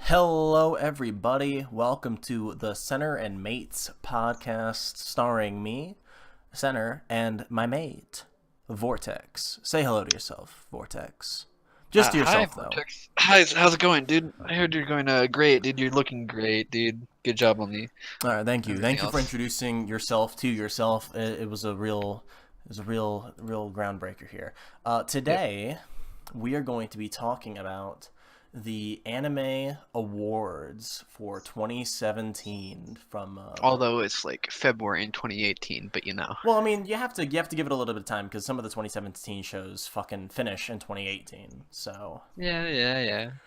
Hello, everybody. Welcome to the Center and Mates podcast, starring me, Center, and my mate, Vortex. Say hello to yourself, Vortex. Just to Hi, yourself, though. Vortex. How's it going, dude? I heard you're going great, dude. You're looking great, dude. Good job on the All right, thank you. everything Thank you for else. introducing yourself to yourself. It was a real groundbreaker here. Yep. Today, we are going to be talking about the Anime Awards for 2017 from Although it's like February in 2018, but you know. Well, I mean, you have to give it a little bit of time because some of the 2017 shows fucking finish in 2018. So Yeah.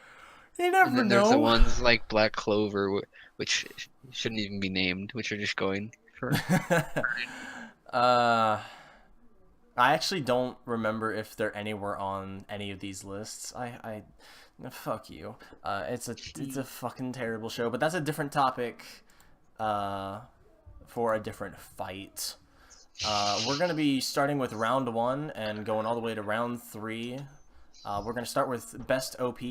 you And never then there's the know. ones like Black Clover, which shouldn't even be named, which are just going for. uh, I actually don't remember if they're anywhere on any of these lists. Fuck you. It's a fucking terrible show, but that's a different topic. Uh, for a different fight. We're gonna be starting with round one and going all the way to round three. We're gonna start with best OP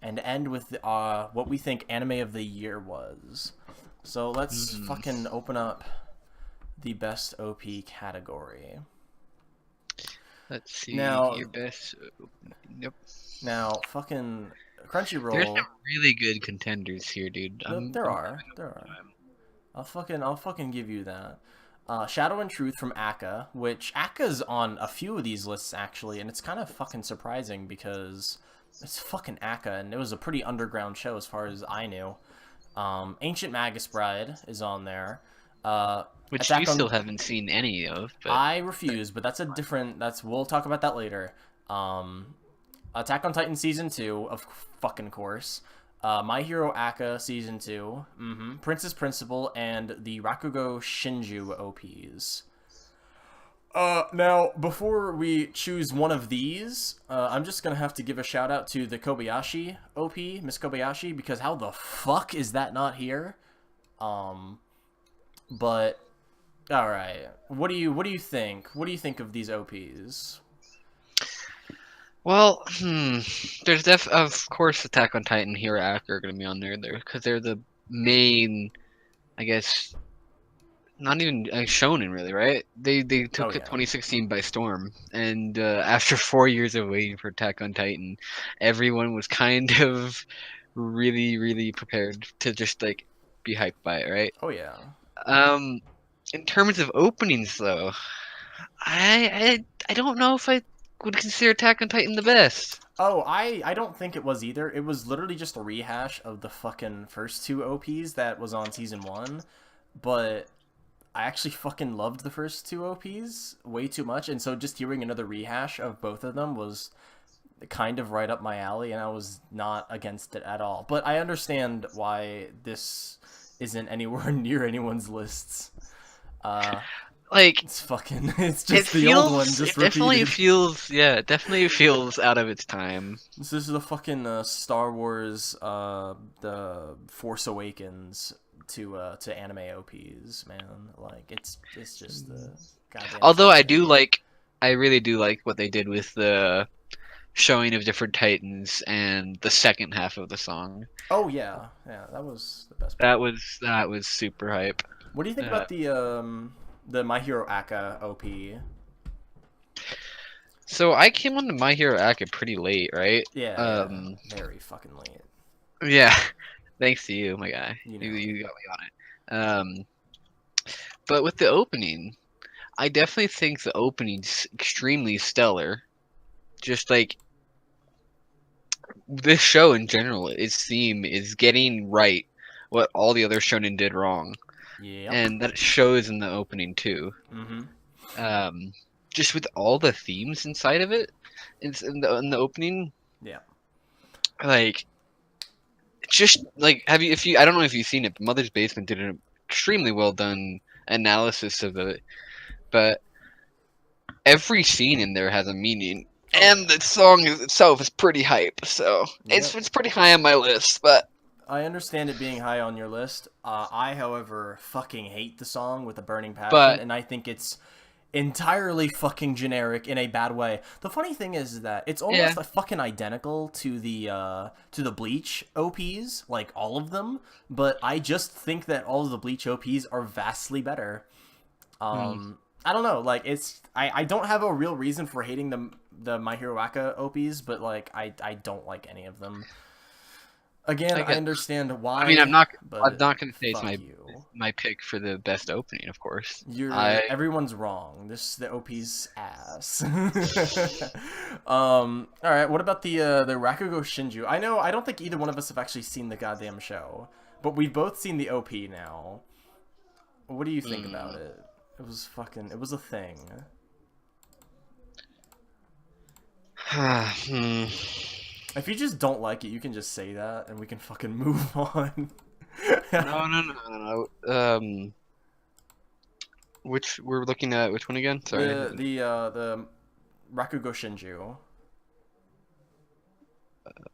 and end with what we think anime of the year was. So let's Hmm. fucking open up the best OP category. Let's see Now, your best. Yep. fucking There's some Crunchyroll. really good contenders here, dude. There I'm are, having a there hard are. time. I'll fucking give you that. Shadow and Truth from Akka, which Akka's on a few of these lists actually, and it's kind of fucking surprising because it's fucking Akka, and it was a pretty underground show as far as I knew. Ancient Magus Bride is on there. Uh, Which you Attack still on haven't seen any of, but I refuse, but that's a different. That's we'll talk about that later. Attack on Titan season two, of fucking course. My Hero Aka season 2, Princess Principal, and the Rakugo Shinju OPs. Now, before we choose one of these, I'm just gonna have to give a shout out to the Kobayashi OP, Miss Kobayashi, because how the fuck is that not here? Um, but all right, what do you think? What do you think of these OPs? well, there's of course Attack on Titan, Hero Act are gonna be on there because they're the main, I guess, not even shonen really, right? They Oh took it yeah, 2016 by storm, and after 4 years of waiting for Attack on Titan, everyone was kind of really prepared to just like be hyped by it, right? oh yeah. Um, in terms of openings though, I don't know if I would consider Attack on Titan the best. Oh, I don't think it was either. It was literally just a rehash of the fucking first two OPs that was on season one, but I actually fucking loved the first two OPs way too much, and so just hearing another rehash of both of them was kind of right up my alley, and I was not against it at all. But I understand why this isn't anywhere near anyone's lists. Uh, Like it's fucking, it's it just the old one, feels, just it definitely repeated. feels, yeah, it definitely feels out of its time. This is the fucking Star Wars, the Force Awakens to anime OPs, man. Like it's just the goddamn Although shit show. I really do like what they did with the showing of different Titans and the second half of the song. Oh yeah, yeah, that was the best part. That was super hype. What do you think Uh, about the My Hero Aka OP? so I came onto My Hero Academia pretty late, right? Yeah, very fucking late. Yeah, thanks to you, my guy. You You know. you got me on it. But with the opening, I definitely think the opening's extremely stellar. Just like this show in general, its theme is getting right what all the other shonen did wrong, Yep. and that shows in the opening too. Mm-hmm. Um, just with all the themes inside of it, it's in the opening, Yeah. like just like have you if you I don't know if you've seen it, but Mother's Basement did an extremely well done analysis of it, but every scene in there has a meaning. Oh And yeah. the song itself is pretty hype, so it's Yep. it's pretty high on my list. But I understand it being high on your list. I, however, fucking hate the song with a burning passion, but and I think it's entirely fucking generic in a bad way. The funny thing is that it's Yeah. almost like fucking identical to the Bleach OPs, like all of them, but I just think that all of the Bleach OPs are vastly better. Hmm. I don't know, like I don't have a real reason for hating the My Hero Acca OPs, but like I don't like any of them. Again, I I get. understand I mean, why, I'm but not gonna say it's fuck you. my pick for the best opening, of course. Everyone's wrong. The OP's ass. All right. What about the Rakugo Shinju? I don't think either one of us have actually seen the goddamn show, but we've both seen the OP now. What do you think about Mm. it? It was a thing. Hmm. If you just don't like it, you can just say that, and we can fucking move on. No, no, no, no, no. Which we're looking at? Which one again? Sorry. The Rakugo Shinju,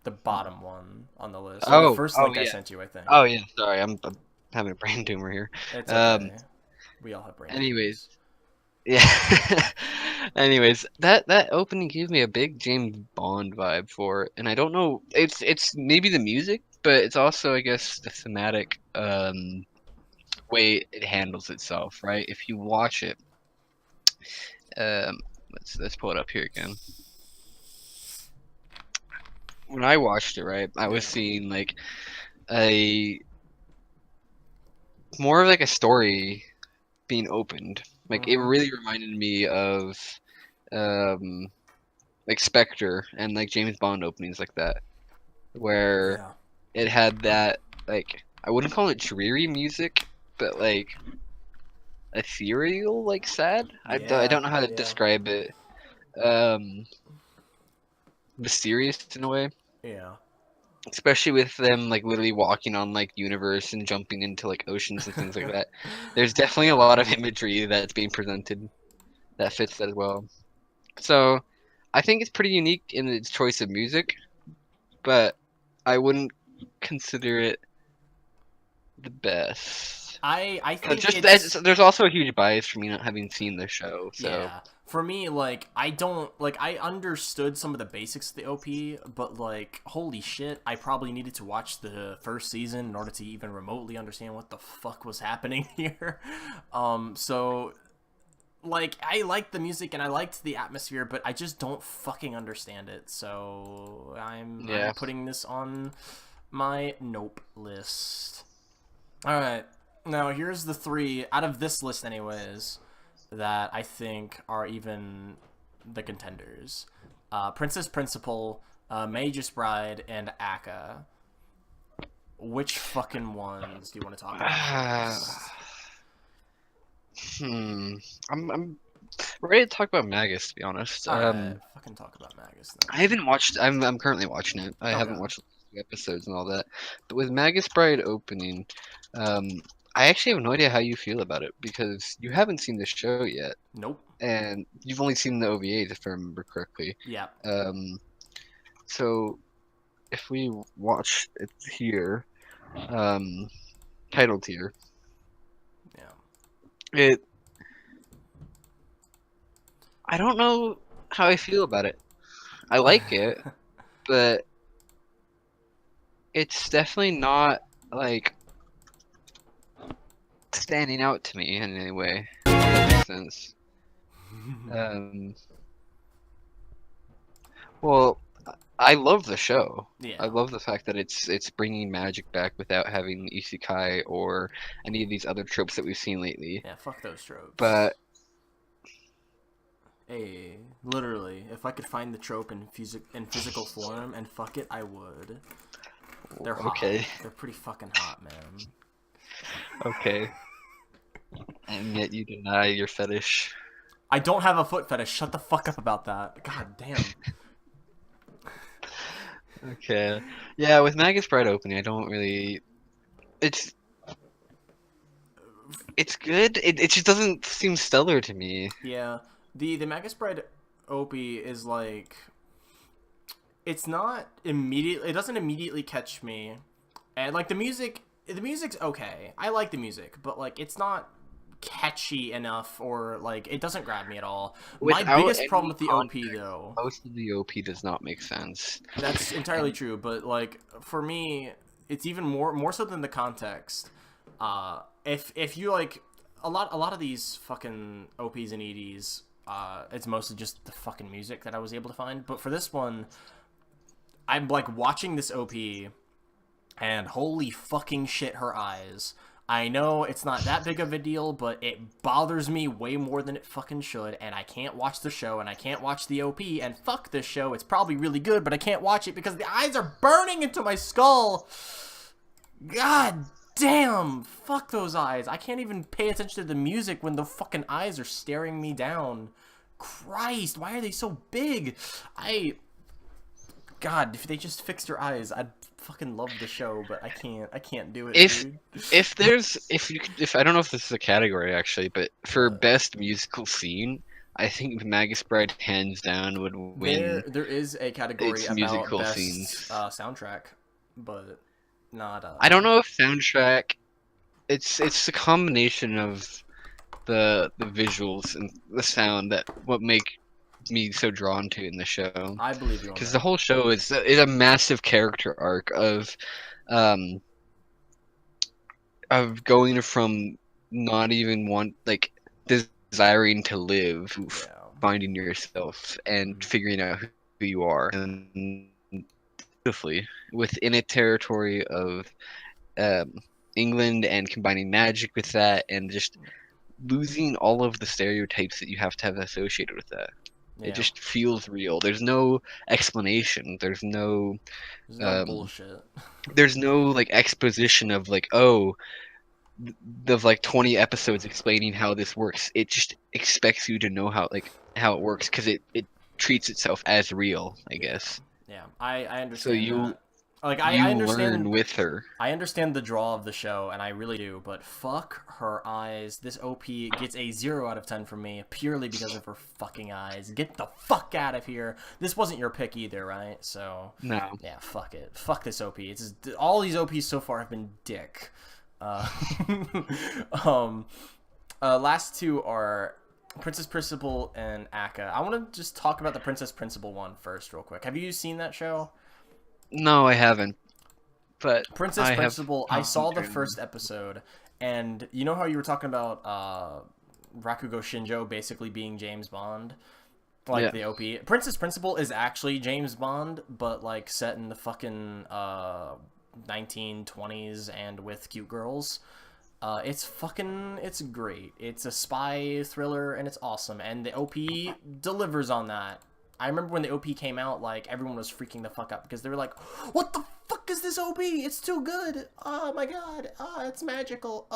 the bottom one on the list, or the Oh, first oh link I yeah. sent you, I think. Oh yeah. Sorry, I'm having a brain tumor here. It's Um. okay. We all have brain Anyways, tumors. yeah. Anyways, that opening gave me a big James Bond vibe for it, and I don't know. It's maybe the music, but it's also I guess the thematic way it handles itself, right? If you watch it, um, let's pull it up here again. When I watched it, right, I was Yeah. seeing like a more of like a story being opened. Like it Mm-hmm. really reminded me of um like Spectre and like James Bond openings like that, where Yeah. it had that like I wouldn't call it dreary music, but like ethereal, like sad. I Yeah. don't know how to Yeah. describe it. Um, Mysterious in a way, Yeah. especially with them like literally walking on like universe and jumping into like oceans and things like that. There's definitely a Yeah. lot of imagery that's being presented that fits that as well. So I think it's pretty unique in its choice of music, but I wouldn't consider it the best. I 'Cause think just there's also a huge bias for me not having seen the show, so yeah. For me, like I don't like I understood some of the basics of the OP, but like holy shit, I probably needed to watch the first season in order to even remotely understand what the fuck was happening here. So like I liked the music and I liked the atmosphere, but I just don't fucking understand it. So I'm yeah. putting this on my nope list. All right. Now here's the three out of this list, anyways, that I think are even the contenders: Princess Principal, Magus Bride, and Akka. Which fucking ones do you want to talk about first? Hmm. I'm ready to talk about Magus, to be honest. All right, fucking talk about Magus I then. haven't watched. I'm currently watching it. I Okay. haven't watched the episodes and all that. But with Magus Bride opening, um, I actually have no idea how you feel about it because you haven't seen the show yet, Nope. and you've only seen the OVAs if I remember correctly. Yeah. Um, so if we watch it here, um, titled here, Yeah. it I don't know how I feel about it. I like it, but it's definitely not like standing out to me in any way. If that makes sense. Um, well, I love the show. I yeah. love the fact that it's bringing magic back without having isekai or any of these other tropes that we've seen lately. Yeah. Fuck those tropes. But Hey, literally, if I could find the trope in physical form and fuck it, I would. They're hot. okay, They're pretty fucking hot, man. okay, and yet you deny your fetish. I don't have a foot fetish. Shut the fuck up about that. God damn. Okay, yeah, with Magus Bride opening, I don't really. It's it's good. It just doesn't seem stellar to me. Yeah, the Magus Bride Opie is like, it's not immediate. It doesn't immediately catch me, and like the music, the music's okay. I like the music, but like it's not catchy enough, or like it doesn't grab me at all. My Without biggest problem any with the OP context, though, most of the OP does not make sense. that's entirely And true, but like for me, it's even more so than the context. If you like a lot of these fucking OPs and EDs, it's mostly just the fucking music that I was able to find. But for this one, I'm like watching this OP, and holy fucking shit, her eyes. I know it's not that big of a deal, but it bothers me way more than it fucking should, and I can't watch the show, and I can't watch the OP, and fuck this show. It's probably really good, but I can't watch it because the eyes are burning into my skull. God damn, fuck those eyes. I can't even pay attention to the music when the fucking eyes are staring me down. Christ, why are they so big? God, if they just fixed her eyes, I'd fucking love the show, but I can't do it, if dude. if I don't know if this is a category actually, but for best musical scene, I think Magus Bride hands down would win. There is a category Its about musical best scenes. soundtrack, but not I don't know if soundtrack. It's a combination of the visuals and the sound that what make me so drawn to in the show. I believe you on Because the that. whole show is a massive character arc um of going from not even desiring to live, Yeah. finding yourself and figuring out who you are, and beautifully within a territory of um, England, and combining magic with that, and just losing all of the stereotypes that you have to have associated with that. It Yeah. just feels real. There's no explanation. There's no There's no bullshit. there's no like exposition of like, oh, of like 20 episodes explaining how this works. It just expects you to know how it works, because it treats itself as real, I guess. Yeah. I So understand that. Like you I learn understand with her. I understand the draw of the show, and I really do, but fuck her eyes. This OP gets a 0 out of 10 from me purely because of her fucking eyes. Get the fuck out of here. This wasn't your pick either, right? So, No. yeah, fuck it. Fuck this OP. All these OPs so far have been dick. Uh, um, last two are Princess Principal and Akka. I want to just talk about the Princess Principal one first, real quick. Have you seen that show? No, I haven't. But Princess I have Principal, I saw the concentrated. first episode, and you know how you were talking about Rakugo Shinjo basically being James Bond? Like Yeah. the OP. Princess Principal is actually James Bond, but like set in the fucking 1920s and with cute girls. It's great. It's a spy thriller, and it's awesome, and the OP delivers on that. I remember when the OP came out, like, everyone was freaking the fuck out because they were like, what the fuck is this OP? It's too good. Oh my god. It's magical.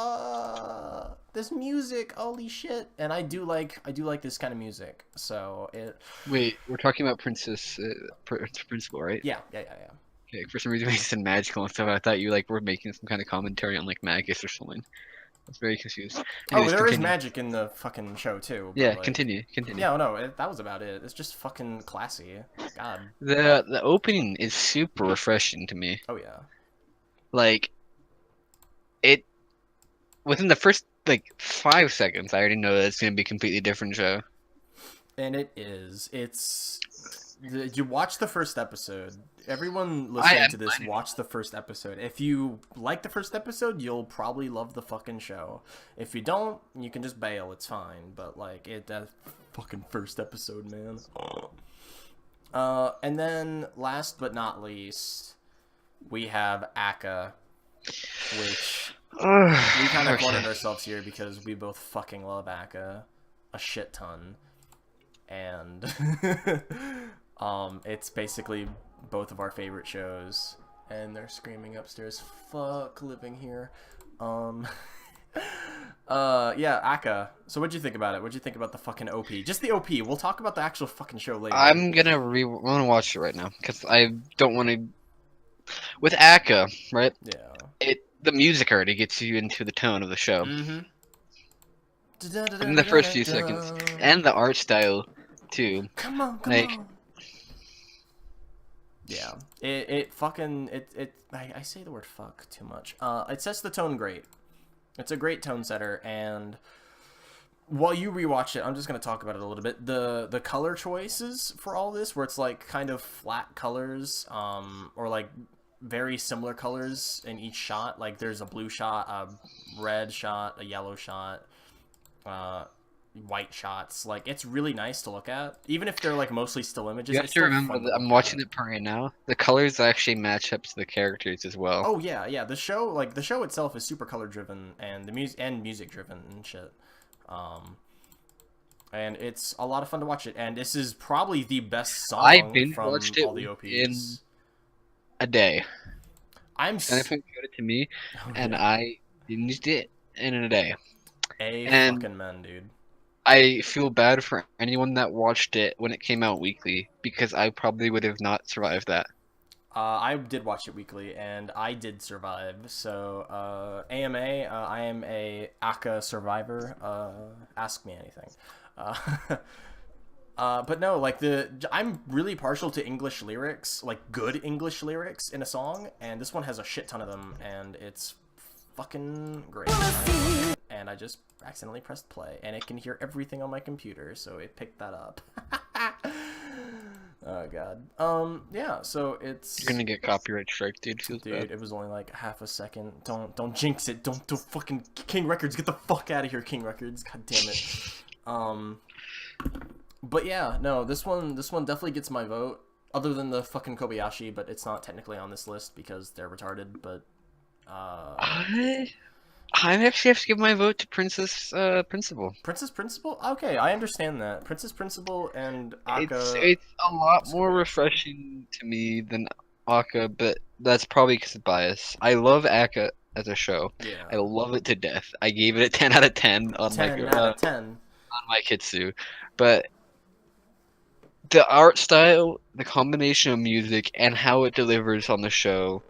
This music, holy shit. And I do like this kind of music. So Wait, we're talking about Principal, right? yeah. Okay, for some reason when you said magical and stuff, I thought you like were making some kind of commentary on like Magus or something. I was very confused. Anyways, There is continue. magic in the fucking show too. But Yeah, like, continue. yeah, no, that was about it. It's just fucking classy. God. The opening is super refreshing to me. Oh yeah. Like it within the first like 5 seconds, I already know that it's gonna be a completely different show. And it is. You watch the first episode. Everyone listening to this, watch the first episode. If you like the first episode, you'll probably love the fucking show. If you don't, you can just bail. It's fine. But like that fucking first episode, man. And then last but not least, we have Akka, which we kind of cornered ourselves here because we both fucking love Akka a shit ton. And it's basically both of our favorite shows, and they're screaming upstairs, fuck living here. Yeah, Akka. So what'd you think about it? What'd you think about the fucking OP? Just the OP. We'll talk about the actual fucking show later. I'm gonna watch it right now because I don't want to. With Akka, right? Yeah. The music already gets you into the tone of the show. Mm-hmm. In the first few seconds, and the art style too. Come on. Yeah, I say the word fuck too much. It sets the tone great. It's a great tone setter, and while you rewatch it, I'm just gonna talk about it a little bit. The color choices for all this, where it's like kind of flat colors, or like very similar colors in each shot. Like there's a blue shot, a red shot, a yellow shot, uh, white shots. Like it's really nice to look at, even if they're like mostly still You images. have It's to still remember fun to that I'm look watching at. it right now. The colors actually match up to the characters as well. Oh yeah, yeah. The show itself is super color driven and the music driven and shit. Um, and it's a lot of fun to watch it. And this is probably the best I song binge from watched it all the in OPs. a day. I'm Centerpoint showed it to me, oh and yeah, I binged it in a day. a And fucking man, dude. I feel bad for anyone that watched it when it came out weekly because I probably would have not survived that. I did watch it weekly, and I did survive. So, AMA, I am a Aka survivor. Ask me anything. Uh, but no, like I'm really partial to English lyrics, like good English lyrics in a song, and this one has a shit ton of them, and it's fucking great. And I just accidentally pressed play, and it can hear everything on my computer, so it picked that up. Oh god. Yeah. So it's You're gonna get copyright strike, dude. Feels bad. dude. It was only like half a second. Don't jinx it. Don't fucking King Records. Get the fuck out of here, King Records. God damn it. Um. But yeah, no. This one definitely gets my vote. Other than the fucking Kobayashi, but it's not technically on this list because they're retarded. But I I actually have to give my vote to Princess Principal. Princess Principal. Okay, I understand that. Princess Principal and It's Aka. it's a lot Miss more Kobayashi. refreshing to me than Akka, but that's probably because of bias. I love Akka as a show. I Yeah. love it to death. I gave it a 10 out of 10 on 10 out of 10. my Kitsu, but the art style, the combination of music, and how it delivers on the show,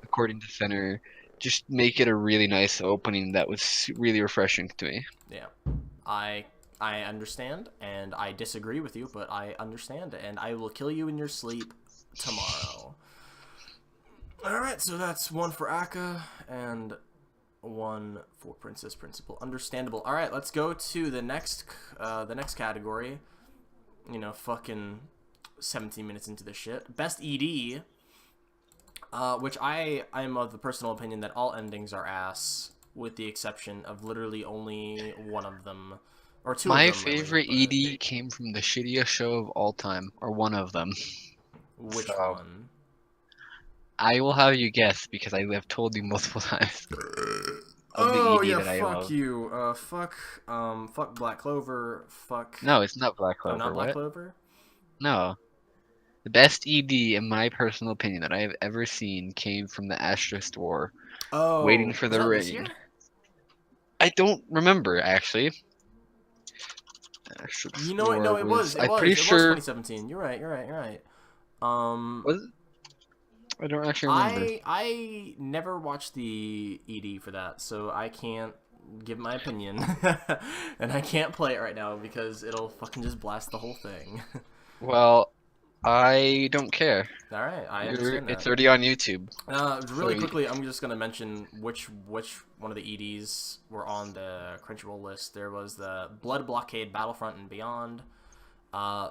according to Center, just make it a really nice opening that was really refreshing to me. Yeah. I I understand, and I disagree with you, but I understand, and I will kill you in your sleep tomorrow. All right, so that's one for Aka and one for Princess Principal. Understandable. All right, let's go to the next category. You know, fucking 17 minutes into this shit. Best ED, which I'm of the personal opinion that all endings are ass, with the exception of literally only one of them, or two of My them really. favorite But ED came from the shittiest show of all time, or one of them. which So one? I will have you guess because I have told you multiple times of the Oh ED yeah, that I fuck love. you. Fuck Black Clover. Fuck. No, it's not Black Oh, Clover. not Black What? Clover. No. The best ED, in my personal opinion, that I have ever seen came from the Asterisk War, Waiting Oh, for was the that this Rain. year? I don't remember actually. You Asterisk know what? War No, it was. was. It I'm was. pretty It was sure. 2017. You're right. You're right. You're right. Um, Was it? I don't actually remember. I never watched the ED for that, so I can't give my opinion, and I can't play it right now because it'll fucking just blast the whole thing. Well, I don't care. All right, I understand It's that. already on YouTube. So Really quickly, I'm just gonna mention which one of the EDs were on the Crunchyroll list. There was the Blood Blockade, Battlefront and Beyond,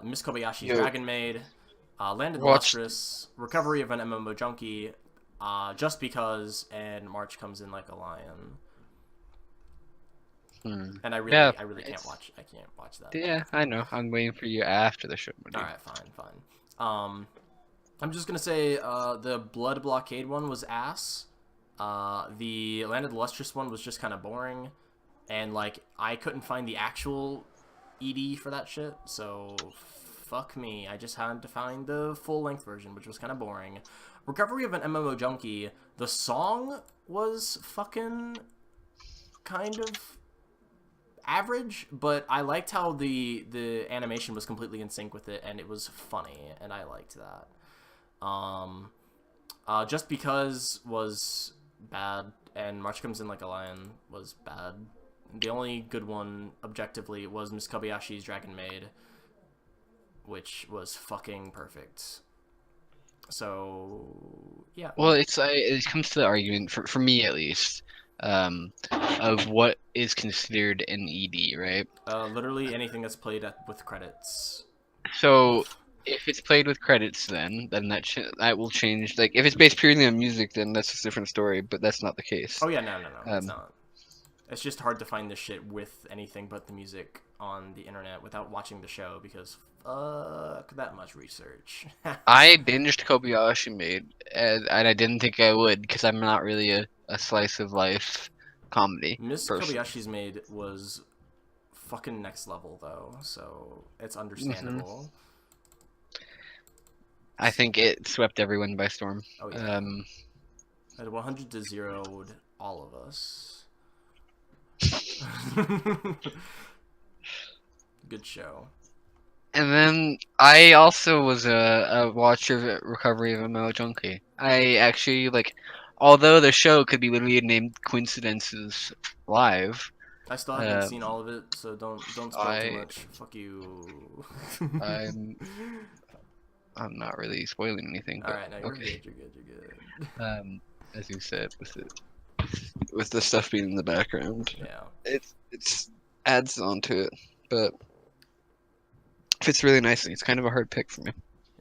Miss Kobayashi's you Dragon Maid, Land of the watched. Lustrous, Recovery of an MMO Junkie, Just Because, and March Comes in Like a Lion. And Yeah, I really it's I can't watch that. yeah. I know. I'm waiting for you after the show, my All dude. right, fine. I'm just gonna say the Blood Blockade one was ass. The Land of the Lustrous one was just kind of boring, and like I couldn't find the actual ED for that shit, so fuck me. I just had to find the full length version, which was kind of boring. Recovery of an MMO Junkie. The song was fucking kind of average, but I liked how the animation was completely in sync with it, and it was funny, and I liked that. Just Because was bad, and March Comes in Like a Lion was bad. The only good one, objectively, was Miss Kobayashi's Dragon Maid, which was fucking perfect. So, yeah. Well, it comes to the argument for me at least. of what is considered an ED, right? Literally anything that's played with credits. So if it's played with credits, then that will change. Like if it's based purely on music, then that's a different story. But that's not the case. Oh yeah, no, it's Um, not. It's just hard to find this shit with anything but the music on the internet without watching the show because fuck that much research. I binged Kobayashi Maid, and I didn't think I would because I'm not really a slice of life comedy Miss person. Kobayashi's Maid was fucking next level though, so it's Hmm. understandable. I think it swept everyone by storm. Oh yeah, Um, at 100 to 0'd all of us. Good show. and then I also was a watcher of Recovery of a Male Junkie. I actually although the show could be literally named Coincidences Live. I still haven't Um, seen all of it, so don't spoil too I much. Fuck you. I'm I'm not really spoiling anything, All but right, no, you're okay. good. You're good. You're good. As you said, with the stuff being in the background, Yeah. it's adds on to it, but fits really nicely. It's kind of a hard pick for me.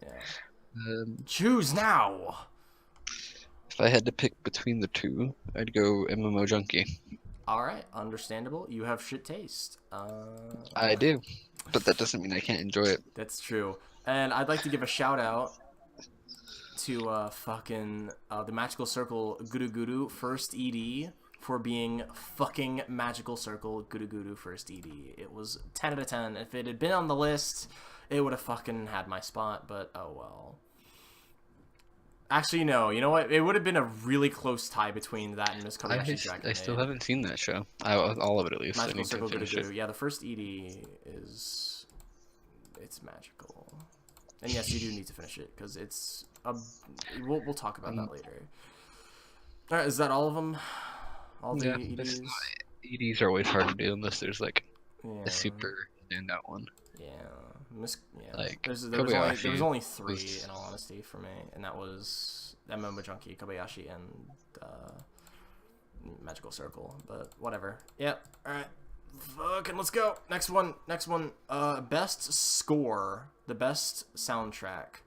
Yeah. Um, Choose now. if I had to pick between the two, I'd go MMO Junkie. All right, understandable. You have shit taste. I do, but that doesn't mean I can't enjoy it. That's true. And I'd like to give a shout out to fucking the Magical Circle Guru Guru first ED for being fucking Magical Circle Guru Guru first ED. It was 10 out of 10. If it had been on the list, it would have fucking had my spot, but oh well. Actually, no. You know what? It would have been a really close tie between that and Miss Kobayashi's Dragon I still Maid. haven't seen that show. All of it at least. I Magical need to Circle Guru finish it. Guru. Yeah, the first ED is it's magical. And yes, you do need to finish it because it's a. We'll talk about that later. All right, is that all of them? All the Yeah, EDs? EDs are always hard to do unless there's like Yeah. a super standout one. Yeah. Yeah. Like There was Kobayashi only three was in all honesty for me, and that was MMO Junkie, Kobayashi, and Magical Circle. But whatever. Yep. All right. Fucking let's go. Next one. Best score. The best soundtrack.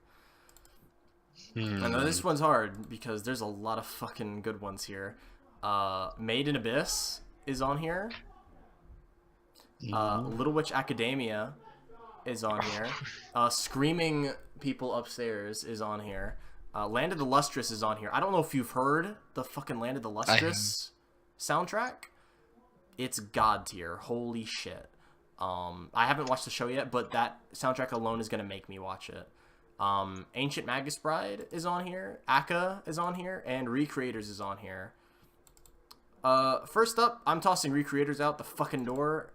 And this one's hard because there's a lot of fucking good ones here. Made in Abyss is on here. Little Witch Academia is on here. Screaming People Upstairs is on here. Land of the Lustrous is on here. I don't know if you've heard the fucking Land of the Lustrous soundtrack. It's god tier. Holy shit. I haven't watched the show yet, but that soundtrack alone is gonna make me watch it. Ancient Magus Bride is on here. Akka is on here, and Recreators is on here. First up, I'm tossing Recreators out the fucking door.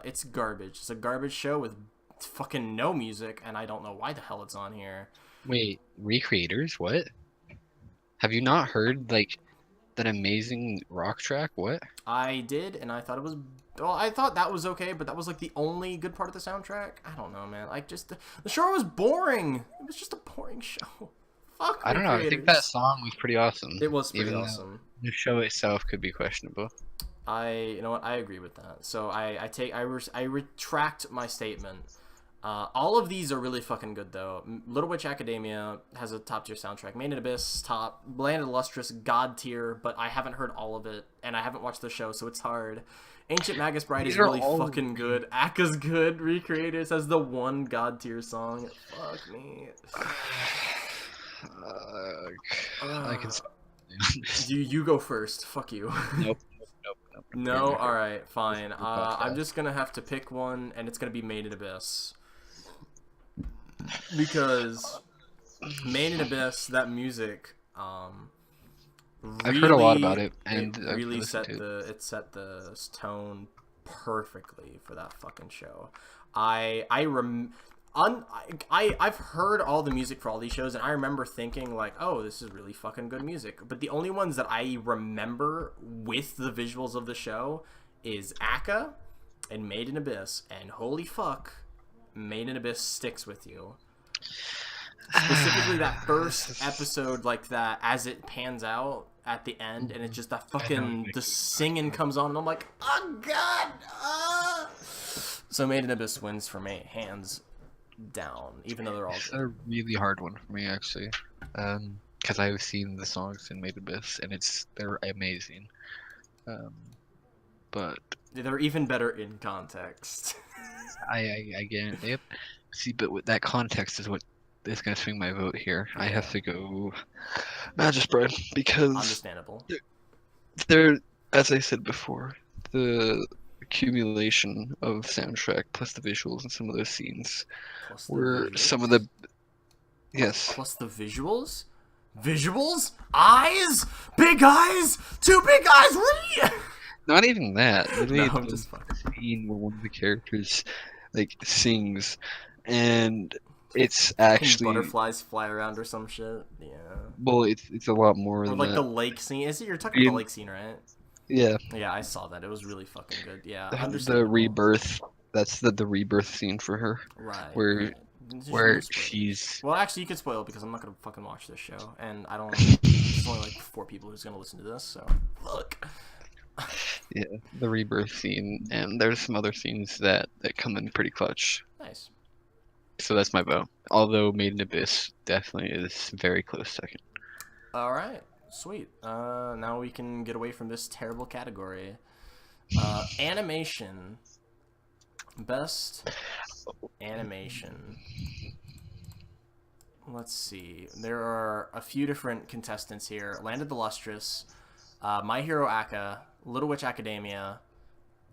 It's garbage. It's a garbage show with fucking no music, and I don't know why the hell it's on here. Wait, Recreators? What? Have you not heard like that amazing rock track? What? I did, and I thought it was. Well, I thought that was okay, but that was like the only good part of the soundtrack. I don't know, man. Like, just the show was boring. It was just a boring show. Fuck. I don't know. I think that song was pretty awesome. It was pretty even awesome. The show itself could be questionable. You know what? I agree with that. So I retract my statement. All of these are really fucking good though. Little Witch Academia has a top tier soundtrack. Made in Abyss top. Land of the Lustrous god tier, but I haven't heard all of it and I haven't watched the show, so it's hard. Ancient Magus Bride is really fucking good. Akka's good. Recreators has the one god tier song. Fuck me. I can. You go first. Fuck you. Nope. No, all right, fine. I'm just gonna have to pick one, and it's gonna be Made in Abyss because Made in Abyss, that music, I've heard a lot about it, and it really set the tone perfectly for that fucking show. I've heard all the music for all these shows, and I remember thinking like, oh, this is really fucking good music. But the only ones that I remember with the visuals of the show is Akka and Made in Abyss, and holy fuck, Made in Abyss sticks with you. Specifically that first episode, like that, as it pans out, at the end, and it's just that I know fucking the exactly singing comes on, and I'm like, oh god. So Made in Abyss wins for me, hands down. Even though they're all It's good. a really hard one for me actually, because I've seen the songs in Made in Abyss and they're amazing. Um, but They're even better in context. I get yep. See, but with that context is what is gonna swing my vote here. I have to go Magic because Understandable. they're, as I said before, the accumulation of soundtrack plus the visuals and some of those scenes Plus the were some of visuals. the yes. Plus the visuals. Visuals. Eyes. Big eyes. Two big eyes. Not even that. No, Literally, I'm the just fucking. scene where one of the characters like sings, and it's Fucking actually butterflies fly around or some shit. Yeah. well, it's a lot more Or than like the that. lake scene. Is it? You're talking about the lake scene, right? Yeah, Yeah, I saw that. It was really fucking good. Yeah, the understandable. rebirth. That's the rebirth scene for her, Right, where right. No where spoilers. she's Well, actually, you could spoil it because I'm not gonna fucking watch this show, and I don't. There's only like 4 people who's gonna listen to this, so look. yeah, the rebirth scene, and there's some other scenes that come in pretty clutch. Nice. So that's my vote. Although Made in Abyss definitely is very close second. All right, sweet. Now we can get away from this terrible category. Animation. Best animation. Let's see. There are a few different contestants here. Land of the Lustrous, My Hero Aka, Little Witch Academia,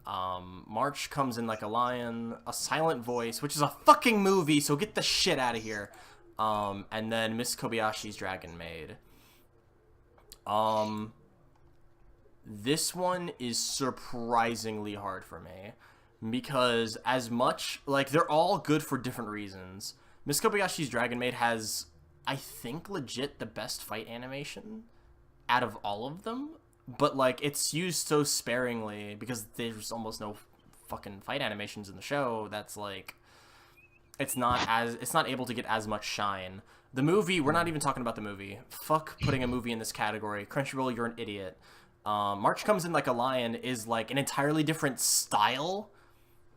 March Comes in Like a Lion, A Silent Voice, which is a fucking movie, so get the shit out of here. And then Miss Kobayashi's Dragon Maid. This one is surprisingly hard for me because as much like they're all good for different reasons. Miss Kobayashi's Dragon Maid has, I think, legit the best fight animation out of all of them, but like it's used so sparingly because there's almost no fucking fight animations in the show. That's like it's not able to get as much shine. The movie, we're not even talking about the movie. Fuck putting a movie in this category. Crunchyroll, you're an idiot. March Comes in Like a Lion is like an entirely different style.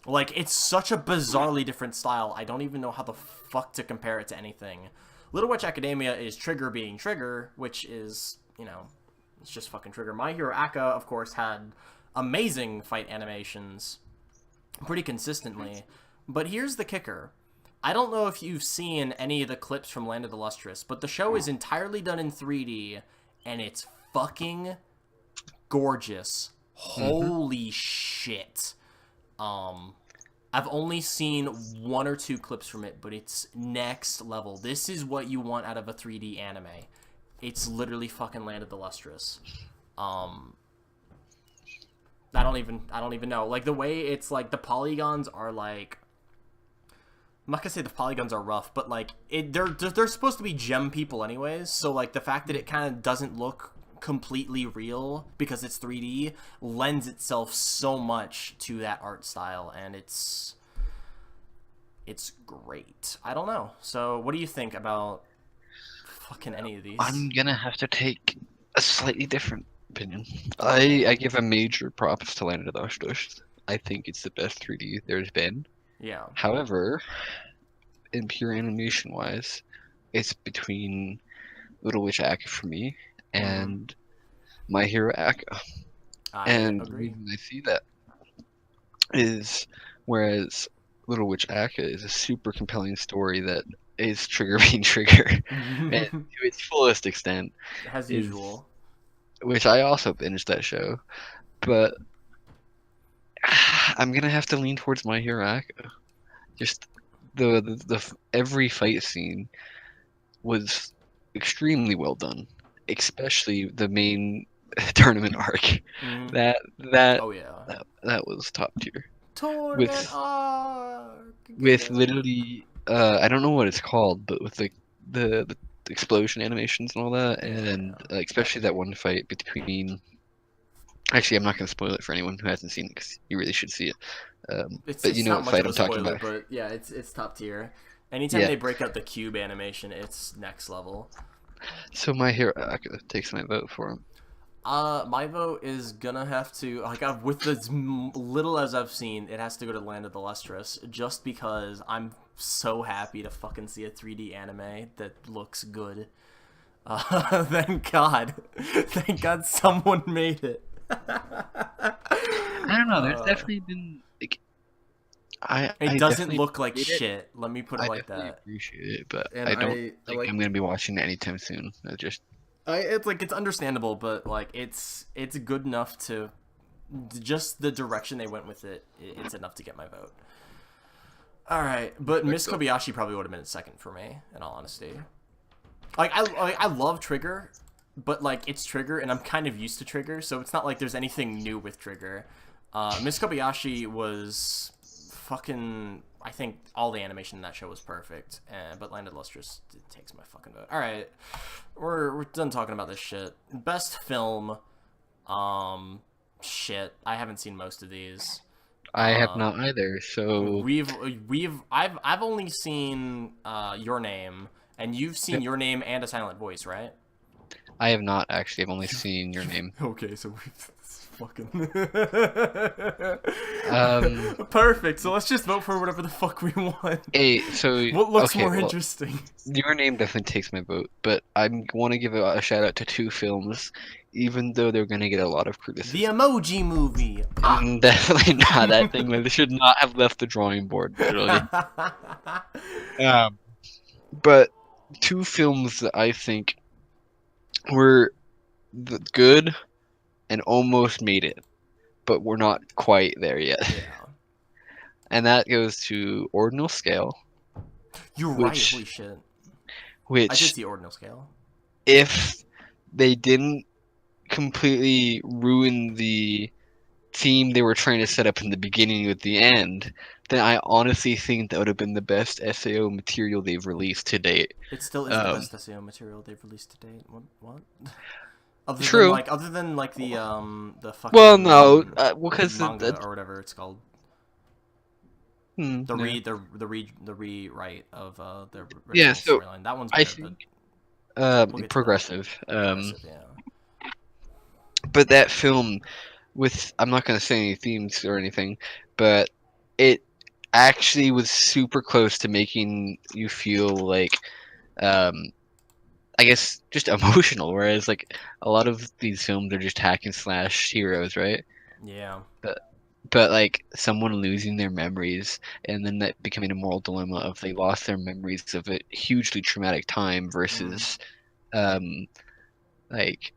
Like it's such a bizarrely different style. I don't even know how the fuck to compare it to anything. Little Witch Academia is Trigger being Trigger, which is, you know, it's just fucking Trigger. My Hero Aka, of course, had amazing fight animations pretty consistently. But here's the kicker. I don't know if you've seen any of the clips from Land of the Lustrous, but the show is entirely done in 3D, and it's fucking gorgeous. Holy shit. I've only seen 1 or 2 clips from it, but it's next level. This is what you want out of a 3D anime. It's literally fucking Land of the Lustrous. I don't even know. Like the way it's like the polygons are like, I'm not gonna say the polygons are rough, but like they're supposed to be gem people anyways. So like the fact that it kind of doesn't look completely real because it's 3D lends itself so much to that art style, and it's great. I don't know. So what do you think about fucking any of these? I'm gonna have to take a slightly different opinion. I give a major props to Land of the Lost. I think it's the best 3D there's been. Yeah. However, in pure animation wise, it's between Little Witch Aka for me and My Hero Aka. And the agree. reason I see that is whereas Little Witch Aka is a super compelling story that is Trigger being Trigger and to its fullest extent. As usual. Which I also binged that show. But I'm gonna have to lean towards My Hero Aka. Just the every fight scene was extremely well done, especially the main tournament arc. Mm-hmm. Oh yeah. That was top tier. Tournament arc. With literally I don't know what it's called, but with the explosion animations and all that, and especially that one fight between. Actually, I'm not going to spoil it for anyone who hasn't seen it because you really should see it. But you know what fight I'm talking about. But yeah, it's top tier. Anytime they break out the cube animation, it's next level. So My Hero Aka takes my vote for him. My vote is gonna have to like with as little as I've seen, it has to go to Land of the Lustrous, just because I'm so happy to fucking see a 3D anime that looks good. Thank God, thank God someone made it. I don't know. There's definitely been like It I doesn't definitely look like appreciate it. shit. Let me put it I like definitely that. appreciate it, but And I don't I think like I'm gonna be watching it anytime soon. I just it's like it's understandable, but like it's good enough to just the direction they went with it. It's enough to get my vote. All right, but Miss Kobayashi probably would have been second for me, in all honesty. I love Trigger, but like it's Trigger, and I'm kind of used to Trigger, so it's not like there's anything new with Trigger. Miss Kobayashi was fucking. I think all the animation in that show was perfect, but Land of the Lustrous takes my fucking vote. All right, we're done talking about this shit. Best film. Shit, I haven't seen most of these. I have not either. So I've only seen Your Name, and you've seen yep, Your Name and A Silent Voice, right? I have not actually. I've only seen Your Name. Okay, so we've fucking Um, perfect. So let's just vote for whatever the fuck we want. so What looks okay, more well, interesting? Your Name definitely takes my vote, but I want to give a shout out to two films, even though they're gonna get a lot of The criticism. Emoji Movie. Ah. Definitely not. That thing should not have left the drawing board, literally. Um, but two films that I think were good and almost made it, but we're not quite there yet. Yeah, And that goes to Ordinal Scale, you're right. Holy which shit. I did which see Ordinal Scale. if they didn't completely ruin the theme they were trying to set up in the beginning with the end, then I honestly think that would have been the best SAO material they've released to date. It still is the Um, best SEO material they've released to date. What? True. Other than like the Well, no, fucking because manga or whatever it's called. yeah. The rewrite of the Yeah. original So storyline. That one's I better, but think we'll get to that. progressive. Progressive, yeah. But that film with I'm not gonna say any themes or anything, but it actually was super close to making you feel like um I guess just emotional, whereas like a lot of these films are just hack and slash heroes, right? Yeah. But like someone losing their memories and then that becoming a moral dilemma of they lost their memories of a hugely traumatic time Mm-hmm. versus um like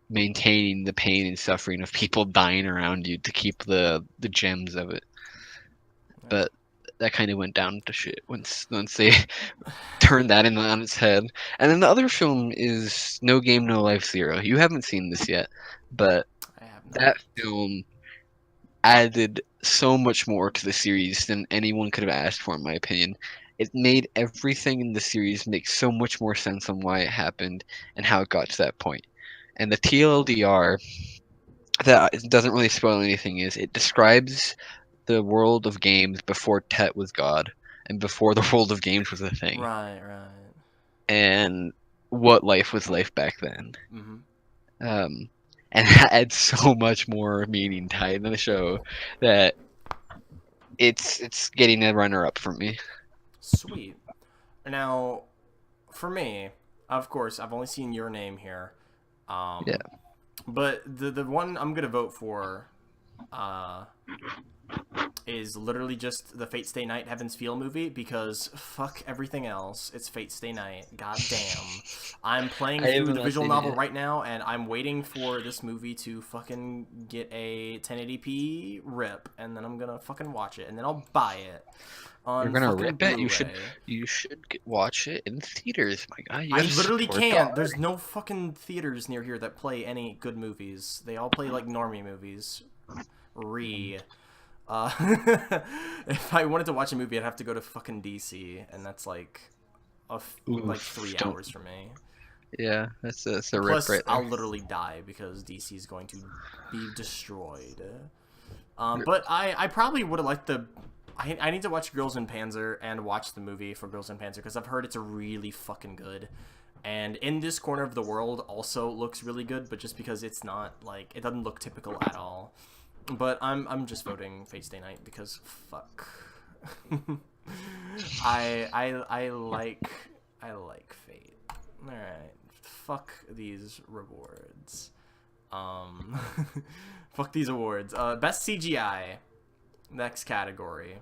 maintaining the pain and suffering of people dying around you to keep the gems of it. Yeah. But that kind of went down to shit once they turned that in on its head. And then the other film is No Game No Life Zero. You haven't seen this yet, but I have not. that film added so much more to the series than anyone could have asked for, in my opinion. It made everything in the series make so much more sense on why it happened and how it got to that point. And the TLDR that doesn't really spoil anything is it describes the world of games before Tet was God and before the world of games was a thing Right, right. and what life was like back then. Mm-hmm. Um, and that adds so much more meaning tied in the show that it's getting a runner up for me. Sweet. Now, for me, of course, I've only seen Your Name here. Yeah. But the one I'm gonna vote for, uh, is literally just the Fate Stay Night Heaven's Feel movie, because fuck everything else. It's Fate Stay Night. God damn. I'm playing I through have the not visual seen it novel yet. right now, and I'm waiting for this movie to fucking get a 1080p rip, and then I'm gonna fucking watch it, and then I'll buy it You're on gonna fucking rip it. Blu-ray. You should watch it in theaters. My God, you I gotta literally support the can't. art. There's no fucking theaters near here that play any good movies. They all play like normie movies. Uh, if I wanted to watch a movie, I'd have to go to fucking DC, and that's like like Oof, 3 hours for me. Yeah, that's a rip Plus, right there. I'll literally die because DC is going to be destroyed. But I probably would have liked the. I need to watch Girls in Panzer and watch the movie for Girls in Panzer because I've heard it's really fucking good. And In This Corner of the World also looks really good, but just because it's not like it doesn't look typical at all. But I'm just voting Fate Stay Night because fuck. I like Fate. All right, fuck these rewards. Um, fuck these awards. Best CGI. Next category.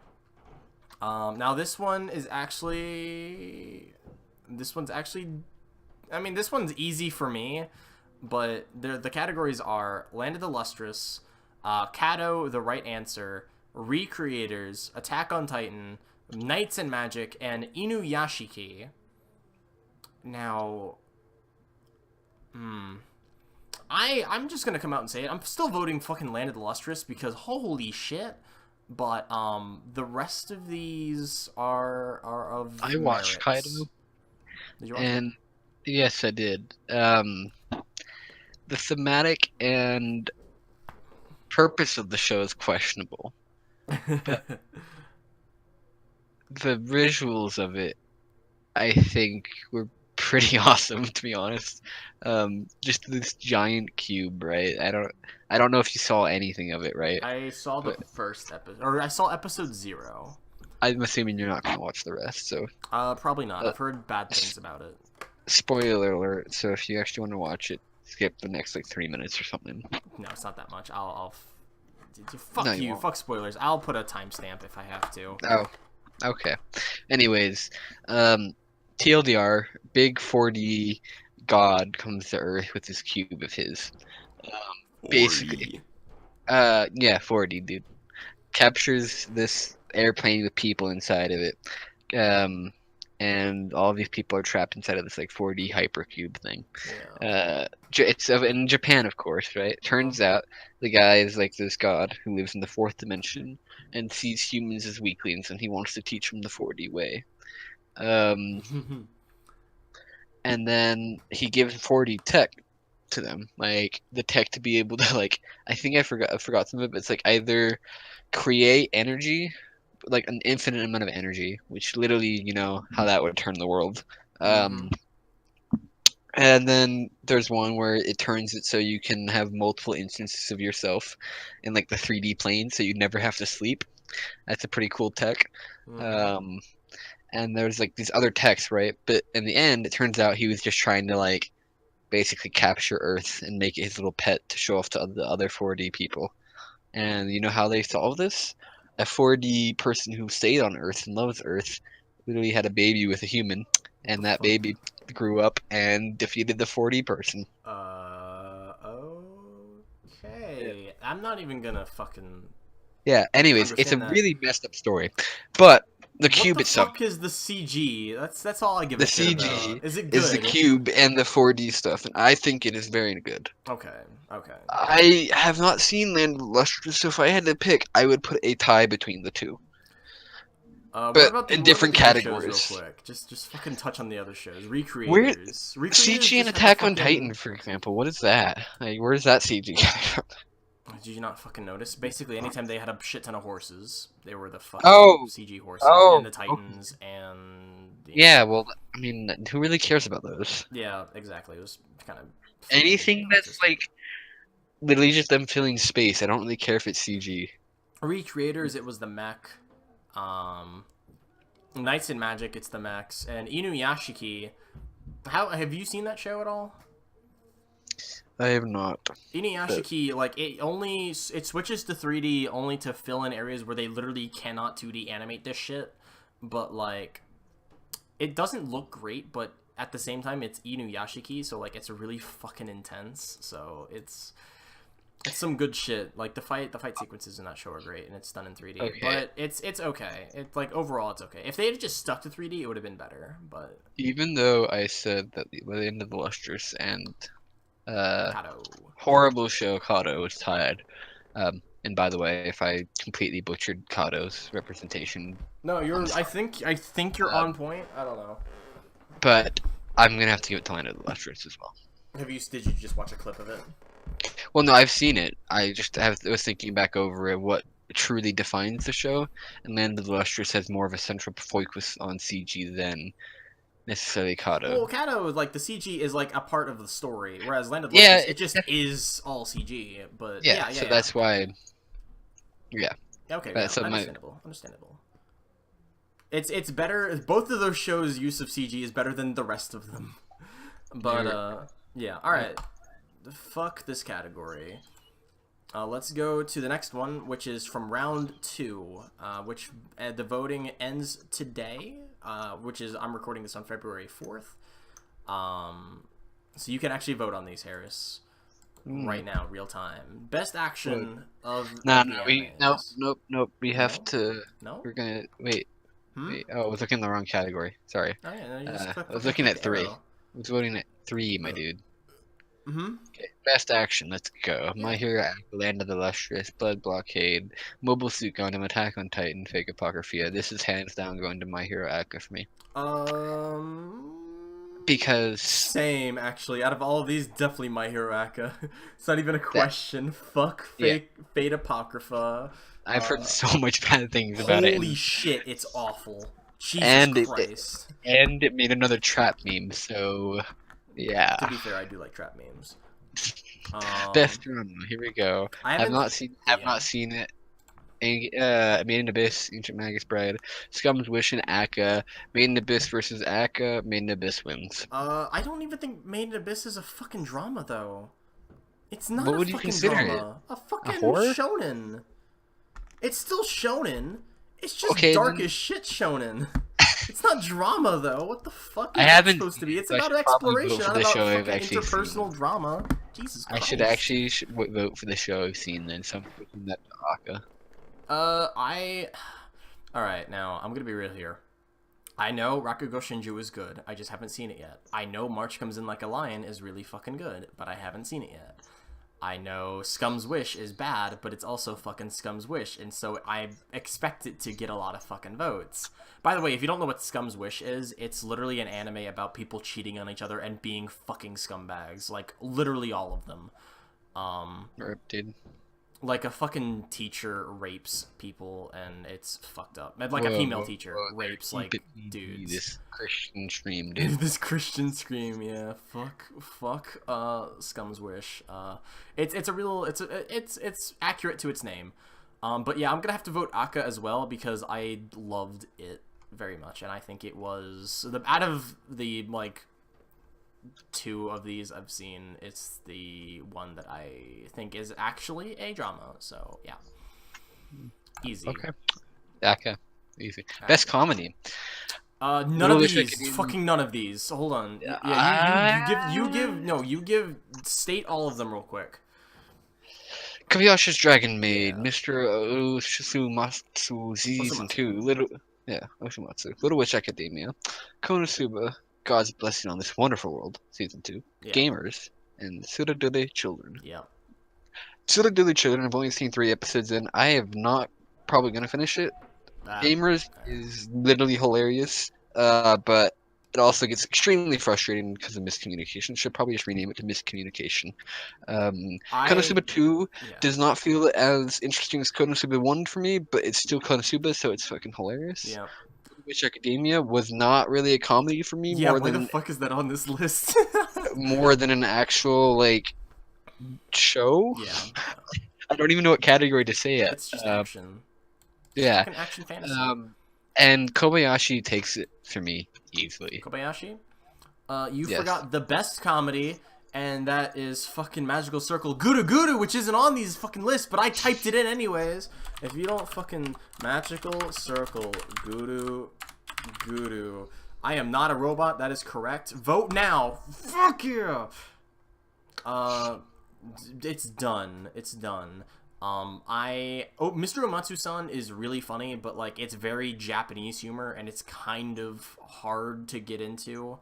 Now this one is actually. This one's actually. I mean, this one's easy for me, but the categories are Land of the Lustrous, Kato, The Right Answer, Recreators, Attack on Titan, Knights and Magic, and Inuyashiki. Now, I'm just gonna come out and say it. I'm still voting fucking Land of the Lustrous because holy shit. But the rest of these are of I watched merits. Kaido, Did you watch it? and yes, I did. The thematic and purpose of the show is questionable. But the visuals of it, I think, were pretty awesome, to be honest. Just this giant cube, right? I don't know if you saw anything of it, right? I saw the But first episode, or I saw episode 0. I'm assuming you're not gonna watch the rest, so Probably not. uh, I've heard bad things about it. spoiler alert. So if you actually want to watch it, skip the next like 3 minutes or something. No, it's not that much. Fuck No, you. won't. Fuck spoilers. I'll put a timestamp if I have to. Oh, okay. Anyways, TLDR, big 4D god comes to Earth with this cube of his. Basically, yeah, 4D dude captures this airplane with people inside of it. And all these people are trapped inside of this like 4D hypercube thing. Yeah. It's in Japan, of course, right? Turns out the guy is like this god who lives in the fourth dimension and sees humans as weaklings, and he wants to teach them the 4D way. And then he gives 4D tech to them, like the tech to be able to like I think I forgot some of it, but it's like either create energy, like an infinite amount of energy, which literally you know how that would turn the world. Mhm. And then there's one where it turns it so you can have multiple instances of yourself in like the 3D plane, so you never have to sleep. That's a pretty cool tech. Mhm. Um, and there's like these other techs, right? But in the end, it turns out he was just trying to like basically capture Earth and make it his little pet to show off to the other 4D people. And you know how they solve this? A 4D person who stayed on Earth and loves Earth literally had a baby with a human, The and that fuck. baby grew up and defeated the 4D person. Okay. I'm not even gonna fucking Yeah, anyways, it's a understand that. really messed up story. But the What cube the itself, fuck is the CG? That's all I give a the shit about. CG, Is it is the good? cube and the 4D stuff, and I think it is very good. Okay. Okay. I have not seen Land of the Lustrous, so if I had to pick, I would put a tie between the two. But in What about different the other shows real categories. quick? Just fucking touch on the other shows. Where Recreators. Recreators CG and just had a Attack on fucking. Titan, for example, what is that? Like, where does that CG come from? Did you not fucking notice? Basically, anytime they had a shit ton of horses, they were the fucking Oh, CG horses, and oh, the okay. Titans, and Yeah, well, I mean, who really cares about those? yeah, exactly. It was kind of fucking Anything that's inconsistent. like literally just them filling space, I don't really care if it's CG. Recreators, it was the mech. Um, Knights in Magic, it's the mechs, and Inuyashiki. How have you seen that show at all? I have not. But Inuyashiki, like it switches to 3D only to fill in areas where they literally cannot 2D animate this shit. But like, it doesn't look great, but at the same time, it's Inuyashiki, so like it's really fucking intense. So it's some good shit. Like the fight sequences in that show are great, and it's done in 3D. okay, But it's okay. It's like overall, it's okay. If they had just stuck to 3D, it would have been better. But even though I said that the End of the Lustrous and uh, Kato. horrible show Kato was tied. And by the way, if I completely butchered Kato's representation, No, I'm you're. sorry. I think you're on point. I don't know. But I'm gonna have to give it to Land of the Lustrous as well. Did you just watch a clip of it? Well, no, I've seen it. Was thinking back over what truly defines the show, and Land of the Lustrous has more of a central focus on CG than necessarily Kato. Well, Kato, like, the CG is, like, a part of the story, whereas Land of Yeah, Lustrous, it just is all CG, but yeah. yeah, yeah, So yeah. that's why. Yeah. Okay, yeah, So my understandable, understandable. It's better, both of those shows' use of CG is better than the rest of them. But, you're yeah, alright. Fuck this category. Let's go to the next one, which is from round 2, which the voting ends today, which is, I'm recording this on February 4th. So you can actually vote on these, Harris, right now, real time. Best action of no, the nope, animes. nope. We have No? to. No? We're gonna wait. Hmm? Oh, I was looking in the wrong category. Sorry. Oh yeah, no, you just I was fucking looking click at the 3. arrow. I was voting at 3, my dude. Mm-hmm. Okay, best action. Let's go. Yeah. My Hero Academia, Land of the Lustrous, Blood Blockade, Mobile Suit Gundam, Attack on Titan, Fake Apocrypha. This is hands down going to My Hero Academia for me because Same, actually. Out of all of these, definitely My Hero Acca. It's not even a that. question. Fuck Yeah, Fate Apocrypha. I've heard so much bad things about it, Holy shit, it's awful. Jesus and Christ. it made another trap meme. So yeah. To be fair, I do like trap memes. Best drama. Here we go. I Have haven't. not seen. Have Yeah. not seen it. Made in Abyss, Ancient Magus Bride, Scum's Wish, and Akka. Made in Abyss versus Akka. Made in Abyss wins. I don't even think Made in Abyss is a fucking drama, though. It's not What a would you fucking consider it? drama. A A fucking horror? shonen. It's still shonen. It's just Okay, dark then as shit shonen. It's not drama, though. What the fuck I is that haven't supposed to be? seen It's it, so I about should probably vote exploration, for not the about show I've fucking actually interpersonal seen. drama. Jesus I Christ. should actually vote for the show I've seen then, so I'm picking that to Akka. Alright, now, I'm gonna be real here. I know Rakugo Shinju is good. I just haven't seen it yet. I know March Comes In Like a Lion is really fucking good, but I haven't seen it yet. I know Scum's Wish is bad, but it's also fucking Scum's Wish, and so I expect it to get a lot of fucking votes. By the way, if you don't know what Scum's Wish is, it's literally an anime about people cheating on each other and being fucking scumbags. Like, literally all of them. Dude. Like, a fucking teacher rapes people, and it's fucked up. Like, a female teacher rapes, like, dudes. This Christian stream, dude. This Christian scream, yeah. Fuck. Scum's Wish. It's accurate to its name. But yeah, I'm gonna have to vote Akka as well because I loved it very much, and I think it was out of the like 2 of these I've seen, it's the one that I think is actually a drama. So yeah, easy. Okay. Akka. Easy. Best comedy. None of these. Fucking none of these. Hold on. Yeah, you give. State all of them real quick. Kobayashi's Dragon Maid, Yeah. Mr. Osumatsu Season 2, Oshimatsu, Little Witch Academia, Konosuba, God's Blessing on This Wonderful World, Season 2, Yeah. Gamers, and Tsurudere Children. Yeah. Tsurudere Children, I've only seen 3 episodes in. I have not probably gonna finish it. Gamers is literally hilarious, but it also gets extremely frustrating because of miscommunication. Should probably just rename it to Miscommunication. Konosuba 2 does not feel as interesting as Konosuba 1 for me, but it's still Konosuba, so it's fucking hilarious. Yeah. Witch Academia was not really a comedy for me. Yeah, why the fuck is that on this list? More than an actual, like, show? Yeah. I don't even know what category to say it. It's just action. Yeah. Fucking action fantasy. And Kobayashi takes it for me easily. Kobayashi? You forgot the best comedy, and that is fucking Magical Circle Guru Guru, which isn't on these fucking lists, but I typed it in anyways. If you don't fucking Magical Circle Guru Guru. I am not a robot, that is correct. Vote now. Fuck yeah! It's done. It's done. Mr. Umatsu-san is really funny, but, like, it's very Japanese humor, and it's kind of hard to get into.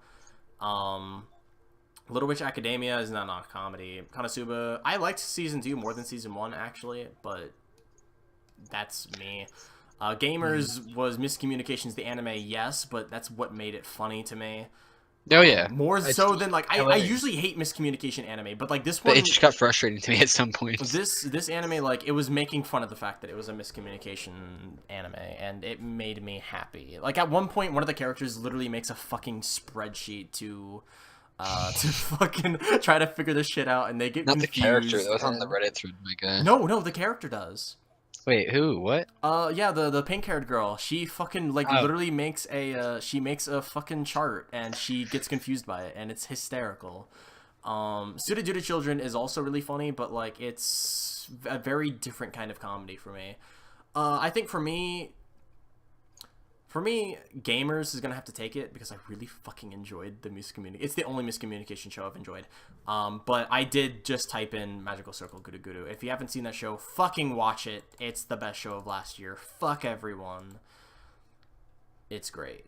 Little Witch Academia is not a comedy. Konosuba, I liked Season 2 more than Season 1, actually, but that's me. Gamers was Miscommunications, the anime, yes, but that's what made it funny to me. Oh yeah, More it's so than like I hilarious. usually hate miscommunication anime, but like this But one, it just got frustrating to me at some points. this anime, like it was making fun of the fact that it was a miscommunication anime, and it made me happy. Like at one point, one of the characters literally makes a fucking spreadsheet to fucking try to figure this shit out, and they get Not the character. That confused. was on the And Reddit thread, my guy. no, the character does. Wait, who? What? Yeah, the pink-haired girl. She fucking like Oh, literally makes she makes a fucking chart, and she gets confused by it, and it's hysterical. Suda Duda Children is also really funny, but like it's a very different kind of comedy for me. I think for me, Gamers is gonna have to take it because I really fucking enjoyed the miscommunication. It's the only miscommunication show I've enjoyed. But I did just type in Magical Circle Guru Guru. If you haven't seen that show, fucking watch it. It's the best show of last year. Fuck everyone. It's great.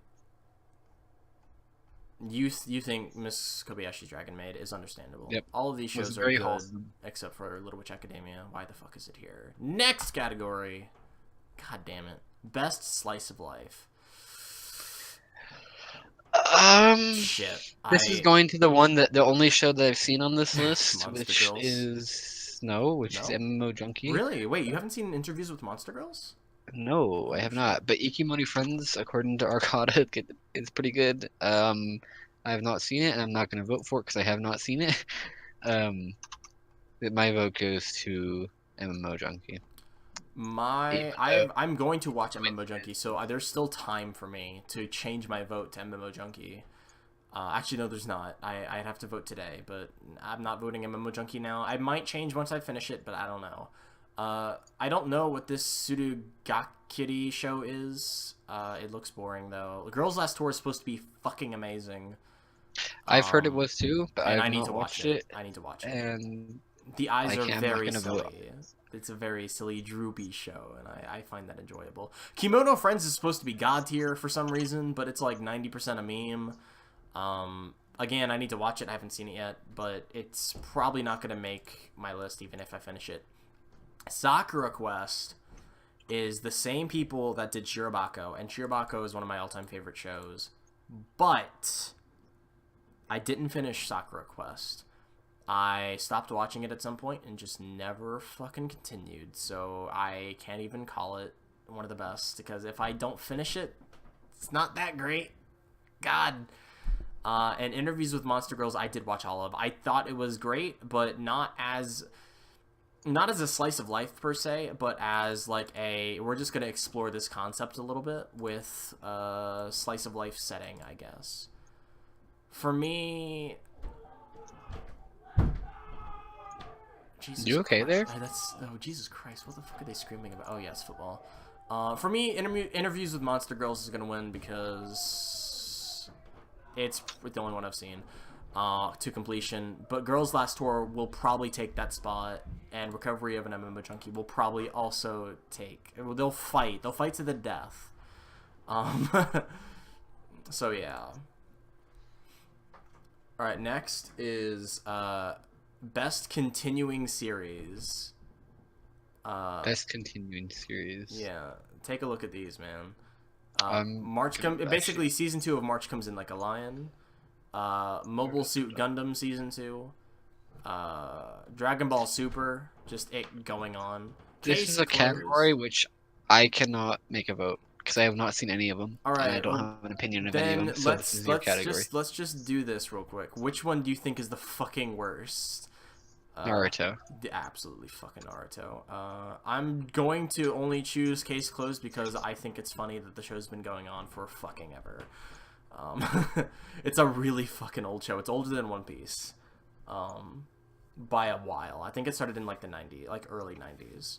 You think Miss Kobayashi's Dragon Maid is understandable. Yep. All of these was shows are very good, wholesome. except for Little Witch Academia. Why the fuck is it here? Next category. God damn it. Best Slice of Life. Shit. This is going to the only show that I've seen on this list, Monster which Girls. is No? MMO Junkie. Really? Wait, you haven't seen Interviews with Monster Girls? No, I have not. But Ikimori Friends, according to Arcada, it's pretty good. I have not seen it, and I'm not going to vote for it because I have not seen it. My vote goes to MMO Junkie. I'm going to watch MMO Junkie, so there's still time for me to change my vote to MMO Junkie. Actually, no, there's not. I'd have to vote today, but I'm not voting MMO Junkie now. I might change once I finish it, but I don't know. I don't know what this Surugakiri show is. It looks boring, though. Girls Last Tour is supposed to be fucking amazing. I've heard it was too, but and I've I need not to watch watched it. I need to watch it. And The eyes are I'm not very gonna vote. silly. It's a very silly, droopy show, and I find that enjoyable. Kimono Friends is supposed to be god tier for some reason, but it's like 90% a meme. Again, I need to watch it. I haven't seen it yet, but it's probably not going to make my list even if I finish it. Sakura Quest is the same people that did Shirobako, and Shirobako is one of my all-time favorite shows. But I didn't finish Sakura Quest. I stopped watching it at some point and just never fucking continued. So I can't even call it one of the best because if I don't finish it, it's not that great. God. And Interviews with Monster Girls, I did watch all of. I thought it was great, but not as a slice of life per se, but as like we're just gonna explore this concept a little bit with a slice of life setting, I guess. For me. Jesus You okay Christ. there? Jesus Christ! What the fuck are they screaming about? Oh yes, football. For me, Interviews with Monster Girls is gonna win because it's the only one I've seen to completion. But Girls Last Tour will probably take that spot, and Recovery of an MMO Junkie will probably also take. They'll fight. They'll fight to the death. So yeah. All right. Next is Best Continuing Series. Best continuing series. Yeah, take a look at these, man. Basically Basically season 2 of March Comes in Like a Lion. Mobile Suit Gundam season 2. Dragon Ball Super, just it going on. This Case is a closed. category which I cannot make a vote because I have not seen any of them. All right, and I don't well, have an opinion of any of Then them. So this is your category. let's just do this real quick. Which one do you think is the fucking worst? Naruto. Absolutely fucking Naruto. I'm going to only choose Case Closed because I think it's funny that the show's been going on for fucking ever. It's a really fucking old show. It's older than One Piece. By a while. I think it started in like the early 90s.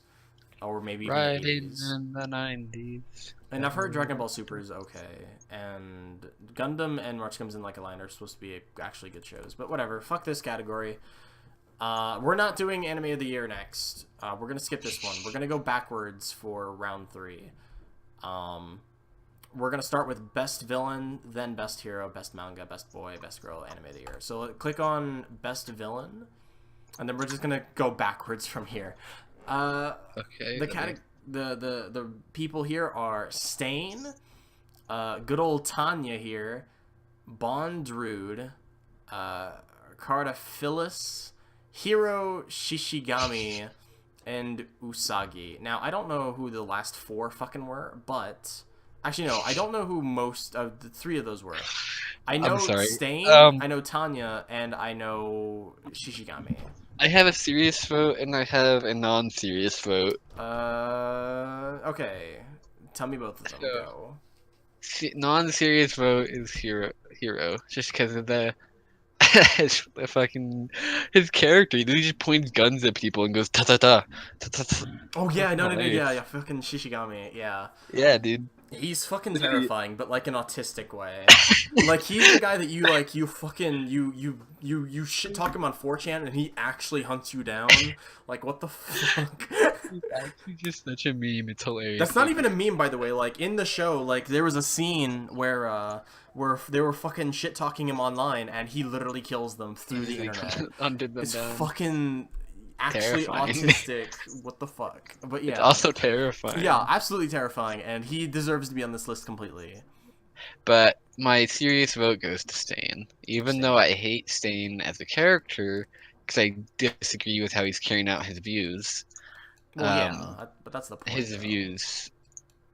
Or maybe even Right the in 80s. the 90s. And I've heard Dragon Ball Super is okay. And Gundam and March Comes in Like a Lion are supposed to be actually good shows. But whatever. Fuck this category. We're not doing Anime of the Year next. We're going to skip this one. We're going to go backwards for round 3. We're going to start with Best Villain, then Best Hero, Best Manga, Best Boy, Best Girl, Anime of the Year. So click on Best Villain, and then we're just going to go backwards from here. Okay. The people here are Stain, good old Tanya here, Bondrude, Cardaphilus, Hiro Shishigami, and Usagi. Now, I don't know who the last 4 fucking were, but... Actually, no, I don't know who most of the 3 of those were. I know I'm sorry. Stain, I know Tanya, and I know Shishigami. I have a serious vote and I have a non-serious vote. Okay. Tell me both of them. So, Go. Non-serious vote is Hero, just because of the his character. He just points guns at people and goes ta ta ta ta ta. Ta. Oh yeah, no, yeah, fucking Shishigami, yeah. Yeah, dude. He's fucking terrifying, but like an autistic way. Like he's the guy that you fucking you shit talk him on 4chan and he actually hunts you down. Like what the fuck? He's actually just such a meme. It's hilarious. That's not even a meme, by the way. Like in the show, like there was a scene where they were fucking shit talking him online and he literally kills them through the internet. It's down. fucking actually Terrifying. autistic. What the fuck? But yeah. It's also terrifying. Yeah, absolutely terrifying, and he deserves to be on this list completely. But my serious vote goes to Stain. Even though I hate Stain as a character, because I disagree with how he's carrying out his views. Well, yeah, but that's the point. His though. views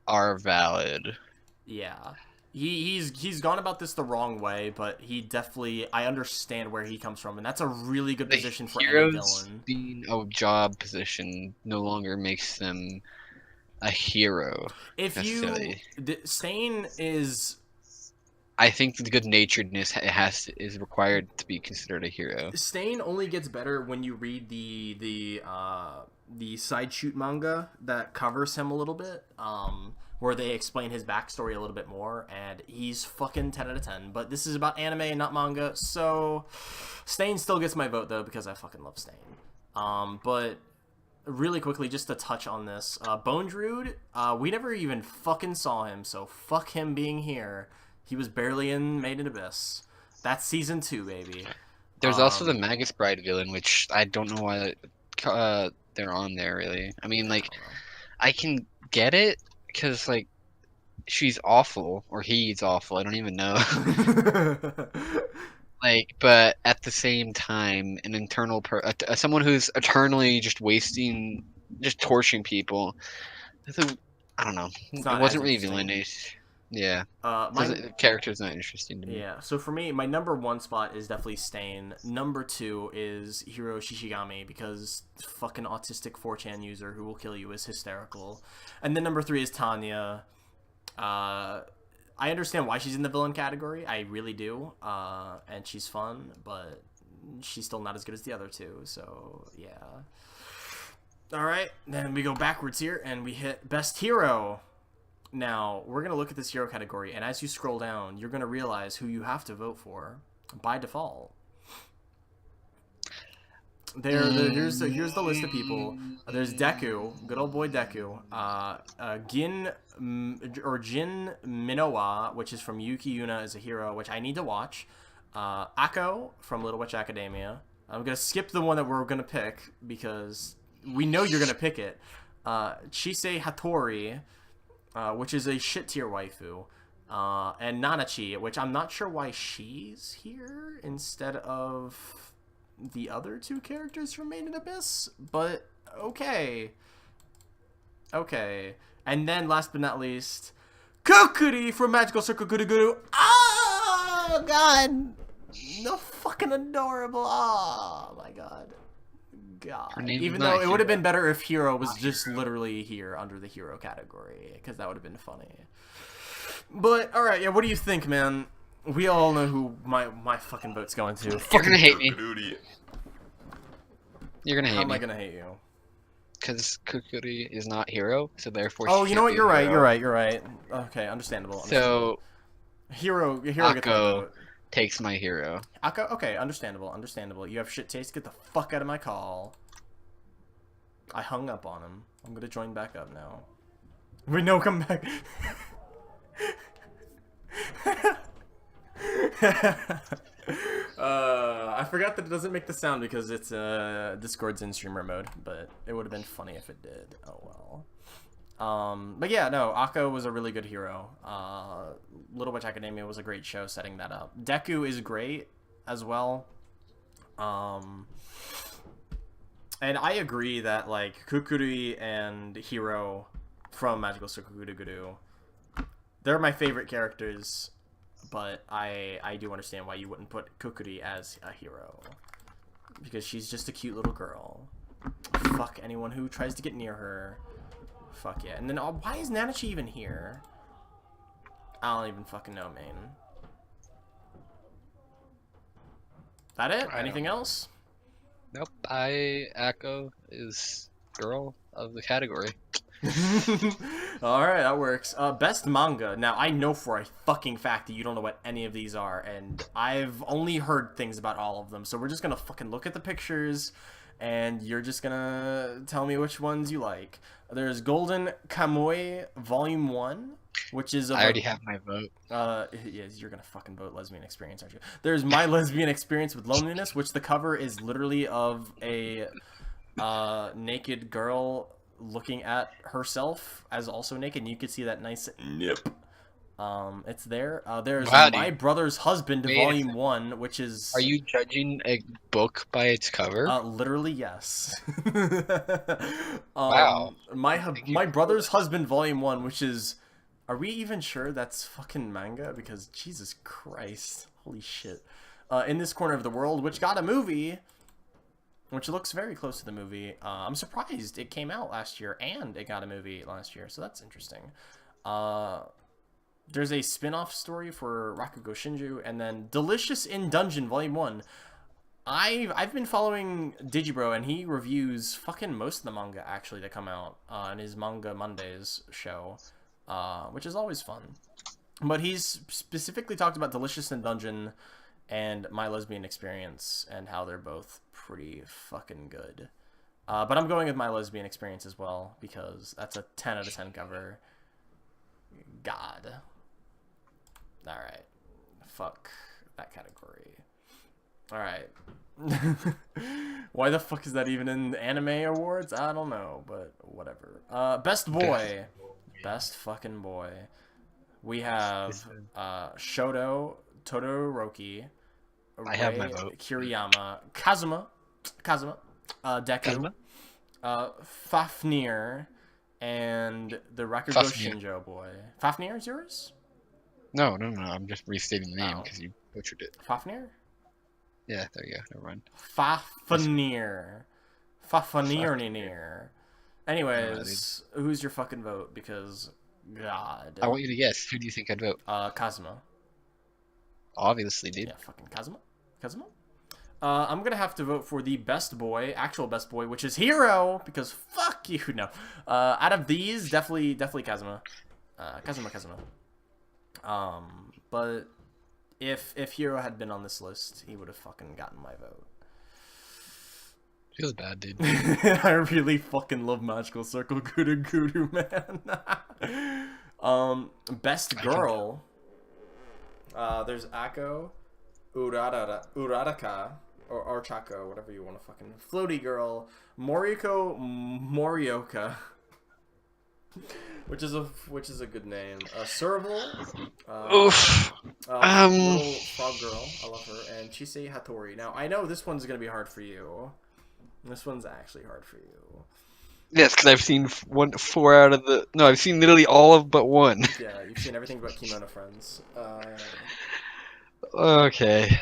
are valid. Yeah. He's gone about this the wrong way, but he definitely I understand where he comes from, and that's a really good position for any villain. Being a job position no longer makes them a hero. If Stain is, I think the good naturedness is required to be considered a hero. Stain only gets better when you read the side shoot manga that covers him a little bit. Where they explain his backstory a little bit more, and he's fucking 10 out of 10. But this is about anime and not manga, so Stain still gets my vote, though, because I fucking love Stain. But really quickly, just to touch on this, Bondrude, we never even fucking saw him, so fuck him being here. He was barely in Made in Abyss. That's season 2, baby. There's also the Magus Bride villain, which I don't know why they're on there, really. I mean, like, I can get it, because, like, she's awful, or he's awful, I don't even know. Like, but at the same time, an internal someone who's eternally just torturing people. I don't know. It wasn't really villainous. Yeah. The character's not interesting to me. Yeah, so for me, my number 1 spot is definitely Stain. Number 2 is Hiro Shishigami, because fucking autistic 4chan user who will kill you is hysterical. And then number 3 is Tanya. I understand why she's in the villain category. I really do. And she's fun, but she's still not as good as the other 2, so yeah. Alright, then we go backwards here, and we hit Best Hero. Now, we're going to look at this hero category, and as you scroll down, you're going to realize who you have to vote for by default. Here's the list of people. There's Deku, good old boy Deku. Jin Minowa, which is from Yuki Yuna as a hero, which I need to watch. Akko from Little Witch Academia. I'm going to skip the one that we're going to pick, because we know you're going to pick it. Chisei Hattori, which is a shit tier waifu, and Nanachi, which I'm not sure why she's here instead of the other 2 characters from Made in Abyss, but okay. And then last but not least, Kukuri from Magical Circle Guru Guru. Oh god, no, fucking adorable. Oh my god. Even though it would have been better if Hero was just literally here under the hero category, because that would have been funny. But alright, yeah, what do you think, man? We all know who my fucking vote's going to. You're gonna hate me. You're gonna hate me. How am I gonna hate you? Because Kukuri is not hero, so therefore. Oh, you know what? You're right. Okay, understandable. So, Hero gets my vote. Takes my hero. Akko, okay, understandable. You have shit taste. Get the fuck out of my call. I hung up on him. I'm gonna join back up now. Wait, no, come back. I forgot that it doesn't make the sound because it's Discord's in streamer mode, but it would have been funny if it did. Oh well. But yeah, no, Akko was a really good hero. Little Witch Academia was a great show setting that up. Deku is great as well. Um, and I agree that like Kukuri and Hiro from Magical Circle Guru, they're my favorite characters. But I do understand why you wouldn't put Kukuri as a hero, because she's just a cute little girl. Fuck anyone who tries to get near her. Fuck yeah. And then why is Nanachi even here? I don't even fucking know, man. That it? Anything else? Nope. Akko is girl of the category. Alright, that works. Best manga. Now, I know for a fucking fact that you don't know what any of these are, and I've only heard things about all of them, so we're just gonna fucking look at the pictures, and you're just gonna tell me which ones you like. There's Golden Kamuy Volume 1, which is... I already have my vote. Yes, you're gonna fucking vote Lesbian Experience, aren't you? There's My Lesbian Experience with Loneliness, which the cover is literally of a naked girl looking at herself as also naked, and you can see that nice nip. It's there. There's My Brother's Husband Volume 1, which is... Are you judging a book by its cover? Literally, yes. Wow. My Brother's Husband Volume 1, which is... Are we even sure that's fucking manga? Because Jesus Christ. Holy shit. In This Corner of the World, which got a movie... which looks very close to the movie. I'm surprised it came out last year and it got a movie last year, so that's interesting. There's a spin-off story for Rakugo Shinju, and then Delicious in Dungeon Volume 1. I've been following Digibro, and he reviews fucking most of the manga, actually, that come out in his Manga Mondays show, which is always fun. But he's specifically talked about Delicious in Dungeon and My Lesbian Experience, and how they're both pretty fucking good. But I'm going with My Lesbian Experience as well, because that's a 10 out of 10 cover. God. Alright. Fuck that category. Alright. Why the fuck is that even in the anime awards? I don't know, but whatever. Best boy. Best fucking boy. We have Shoto Todoroki, I have my vote. Kiriyama, Kazuma, Deku, Fafnir, and the Rakugo Shinjo boy. Fafnir is yours? No. I'm just restating the name because you butchered it. Fafnir? Yeah, there you go. Never mind. Fafnir. Anyways, who's your fucking vote? Because, God. I want you to guess. Who do you think I'd vote? Kazuma. Obviously, dude. Yeah, fucking Kazuma. I'm gonna have to vote for the best boy, actual best boy, which is Hiro, because fuck you. No. Out of these, definitely Kazuma. Kazuma. But if Hiro had been on this list, he would have fucking gotten my vote. Feels bad, dude. I really fucking love Magical Circle Guru, man. Best girl. There's Akko, Uraraka, or Archako, whatever you want to fucking... Floaty Girl, Morioka, which is a good name. Serval, little frog girl, I love her, and Chisei Hattori. Now, I know this one's gonna be hard for you. This one's actually hard for you. Yes, because I've seen 4 out of the... No, I've seen literally all of but one. Yeah, you've seen everything but Kimono Friends. Okay.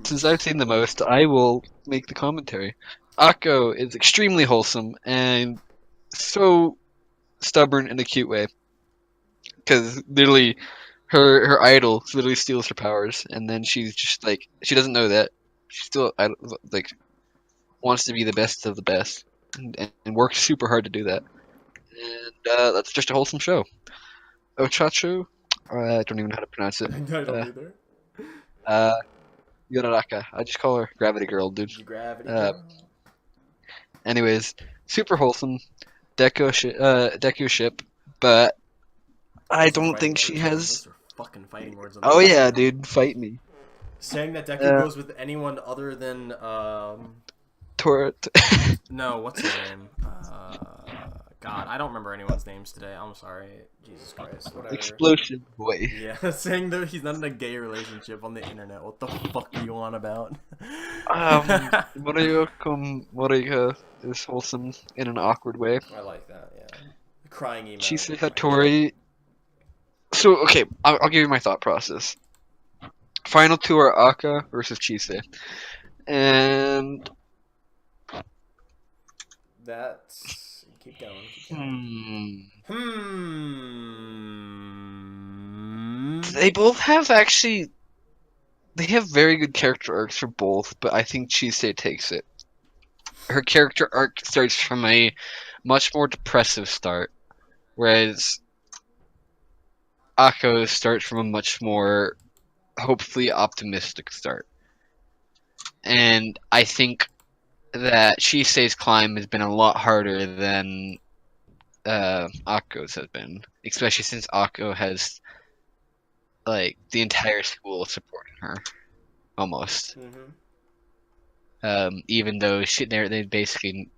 Since I've seen the most, I will make the commentary. Akko is extremely wholesome and so stubborn in a cute way. Because literally, her idol literally steals her powers, and then she's just like... She doesn't know that. She still, like, wants to be the best of the best. And works super hard to do that. And that's just a wholesome show. Ochacho? I don't even know how to pronounce it. I don't either. Yoraraka. I just call her Gravity Girl, dude. Gravity Girl. Anyways, super wholesome. Deku ship, but I don't think she has... Those are fucking fighting words. Oh yeah, dude, fight me. Saying that Deku goes with anyone other than Tor... No, what's her name? God, I don't remember anyone's names today. I'm sorry. Jesus Christ. Whatever. Explosive boy. Yeah, saying that he's not in a gay relationship on the internet. What the fuck are you on about? Morika is wholesome in an awkward way. I like that, yeah. Crying emo. Chise Hattori. So, okay, I'll give you my thought process. Final two are Aka versus Chise. And That's... Keep going. they both have actually. They have very good character arcs for both, but I think Chise takes it. Her character arc starts from a much more depressive start, whereas Akko starts from a much more hopefully optimistic start. And I think that Chise's climb has been a lot harder than Akko's has been, especially since Akko has like the entire school supporting her, almost. Even though they basically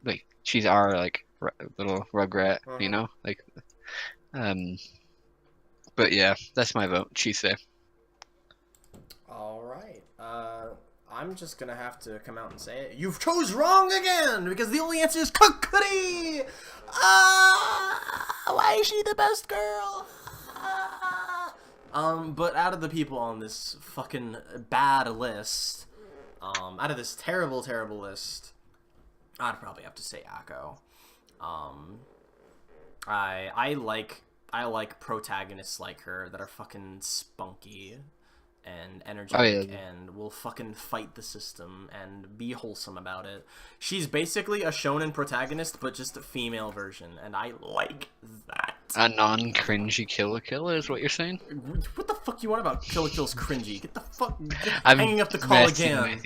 like she's our like little rugrat, you know, like. But yeah, that's my vote. Chise. All right. I'm just gonna have to come out and say it. You've chose wrong again because the only answer is Kukuri. Why is she the best girl? But out of the people on this fucking bad list, out of this terrible list, I'd probably have to say Akko. I like protagonists like her that are fucking spunky and energetic and will fucking fight the system and be wholesome about it. She's basically a shonen protagonist, but just a female version, and I like that. A non-cringy Kill Kill is what you're saying? What the fuck you want about Kill Kill's cringy? Get the fuck I'm hanging up the call again.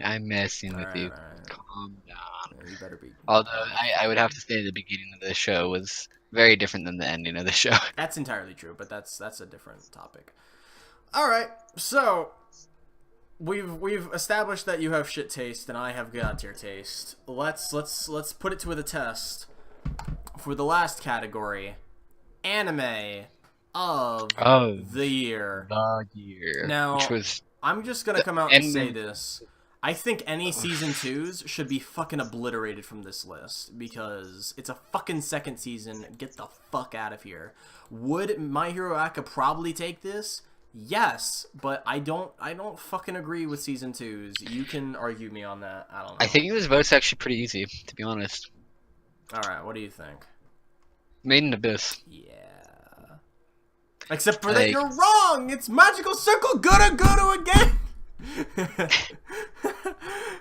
I'm messing with you. Right. Calm down. Yeah, you better be. Although I would have to say the beginning of the show was very different than the ending of the show. That's entirely true, but that's a different topic. All right, so we've established that you have shit taste and I have god tier taste. Let's put it to the test. For the last category, anime of the year. Now, which was I'm just gonna come out and say this. I think any season 2s should be fucking obliterated from this list because it's a fucking second season. Get the fuck out of here. Would My Hero Academia probably take this? Yes, but I don't fucking agree with season 2s. You can argue me on that. I don't know. I think this vote's actually pretty easy, to be honest. Alright, what do you think? Made in Abyss. Yeah. Except for that you're wrong! It's Magical Circle Guru again!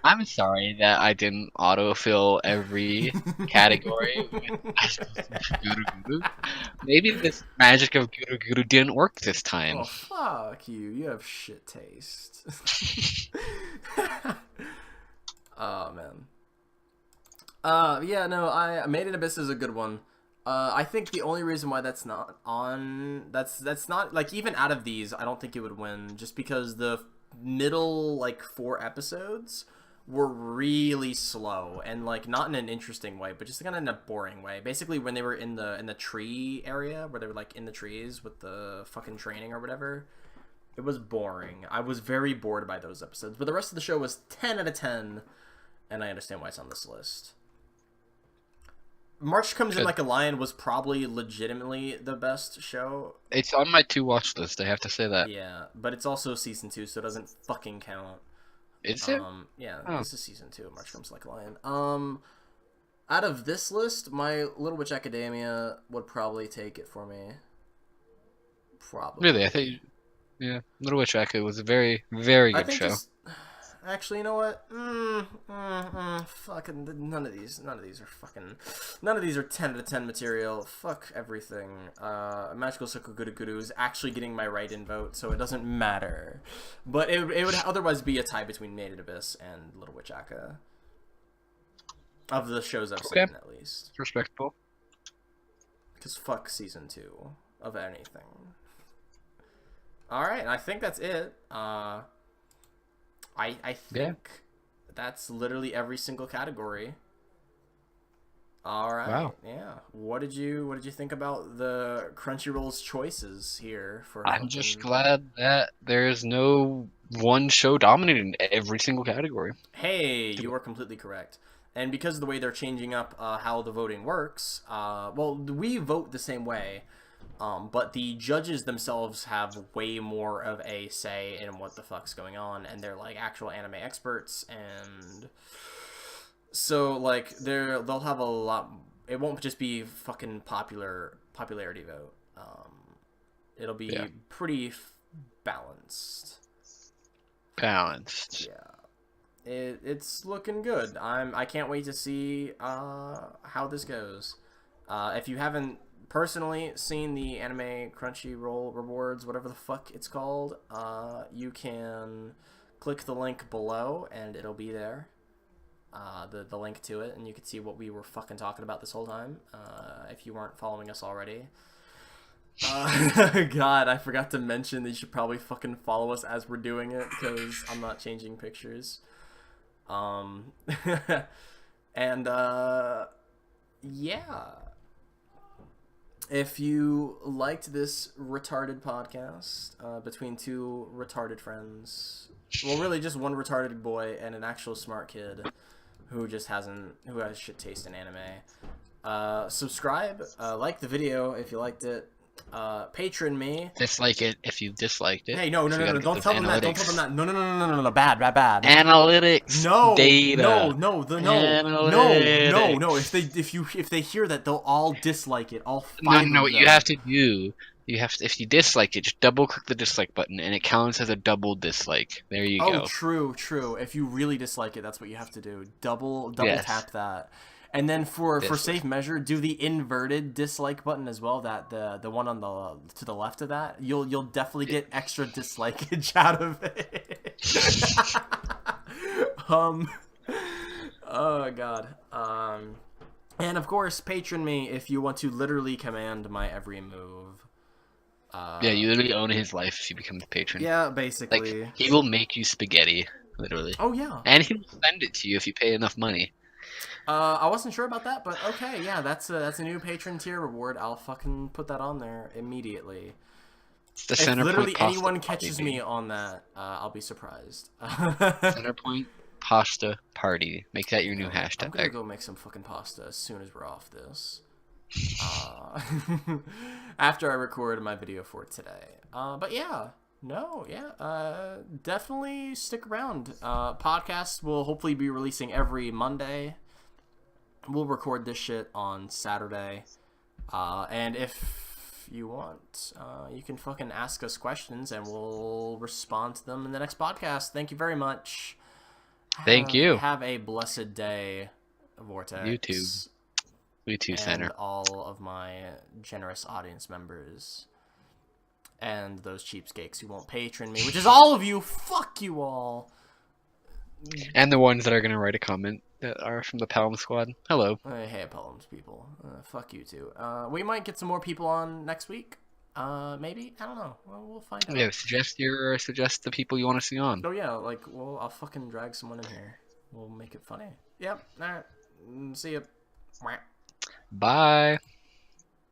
I'm sorry that I didn't autofill every category with Guru Guru. Maybe this magic of Guru Guru didn't work this time. Oh, fuck you. You have shit taste. Oh, man. Yeah, no, Made in Abyss is a good one. I think the only reason why that's not on... That's not... Like, even out of these, I don't think it would win. Just because the middle, like, 4 episodes were really slow. And, like, not in an interesting way, but just kind of in a boring way. Basically, when they were in the tree area, where they were, like, in the trees with the fucking training or whatever, it was boring. I was very bored by those episodes. But the rest of the show was 10 out of 10, and I understand why it's on this list. March Comes In Like a Lion was probably legitimately the best show. It's on my to-watch list, I have to say that. Yeah, but it's also season 2, so it doesn't fucking count. Is it? Yeah, this is season 2 of March Comes In Like a Lion. Out of this list, My Little Witch Academia would probably take it for me. Probably. Really? I think... Yeah, Little Witch Academia was a very, very good show. Actually, you know what? Fucking none of these are fucking. None of these are 10 out of 10 material. Fuck everything. Magical Circle Guru is actually getting my write-in vote, so it doesn't matter. But it would otherwise be a tie between Made in Abyss and Little Witch Academia. Of the shows I've seen, at least. Respectable. Because fuck season 2 of anything. Alright, I think that's it. I think that's literally every single category. All right, Wow. yeah. What did you think about the Crunchyroll's choices here for I'm just fucking? glad that there's no one show dominating every single category. Hey, you are completely correct. And because of the way they're changing up how the voting works, well, we vote the same way, but the judges themselves have way more of a say in what the fuck's going on, and they're like actual anime experts, and so like they'll have a lot. It won't just be fucking popularity vote. It'll Yeah. be pretty balanced. Balanced. Yeah. It's looking good. I can't wait to see how this goes. If you haven't personally seen the anime Crunchyroll rewards, whatever the fuck it's called, you can click the link below and it'll be there. The link to it, and you can see what we were fucking talking about this whole time. If you weren't following us already. God, I forgot to mention that you should probably fucking follow us as we're doing it because I'm not changing pictures. Um, and yeah, if you liked this retarded podcast between two retarded friends, well, really just one retarded boy and an actual smart kid who who has shit taste in anime, subscribe, like the video if you liked it, patron me. Dislike it if you disliked it. Hey, no, no, So we no, gotta no! get Don't those tell them that! Don't tell them analytics. that! No, no, no, no, no, no, no! Bad, bad, bad! Analytics No, no, data. no, no! Analytics. If they hear that, they'll all dislike it. All No, five no, no. of What you them. have to do, you have to, if you dislike it, just double click the dislike button, and it counts as a double dislike. There you Oh, go. true, true. If you really dislike it, that's what you have to do. Double Yes. tap that, and then for Dislike. safe measure, do the inverted dislike button as well. That the one on the to the left of that. You'll definitely get extra dislikeage out of it. um. Oh God. And of course, patron me if you want to literally command my every move. Yeah, you literally own his life if you become the patron. Yeah, Like, basically. he will make you spaghetti, literally. Oh yeah. And he will send it to you if you pay enough money. I wasn't sure about that, but okay, yeah, that's a new patron tier reward. I'll fucking put that on there immediately. It's the If Centerpoint literally pasta anyone party, catches baby. me on that, I'll be surprised. Centerpoint pasta party. Make that your new I'm gonna hashtag. go make some fucking pasta as soon as we're off this. Uh, after I record my video for today. But yeah, no, yeah, definitely stick around. Podcasts will hopefully be releasing every Monday. We'll record this shit on Saturday. And if you want, you can fucking ask us questions and we'll respond to them in the next podcast. Thank you very much. Thank you. Have a blessed day, Vortex. YouTube. YouTube And Center. all of my generous audience members. And those cheapskates who won't patron me, which is all of you. Fuck you all. And the ones that are going to write a comment that are from the Palm Squad. Hello. Hey, Poems people. Fuck you too. We might get some more people on next week. Maybe? I don't know. Well, we'll find out. Yeah, suggest the people you want to see on. Oh yeah, like, well, I'll fucking drag someone in here. We'll make it funny. Yep. Alright. See ya. Bye.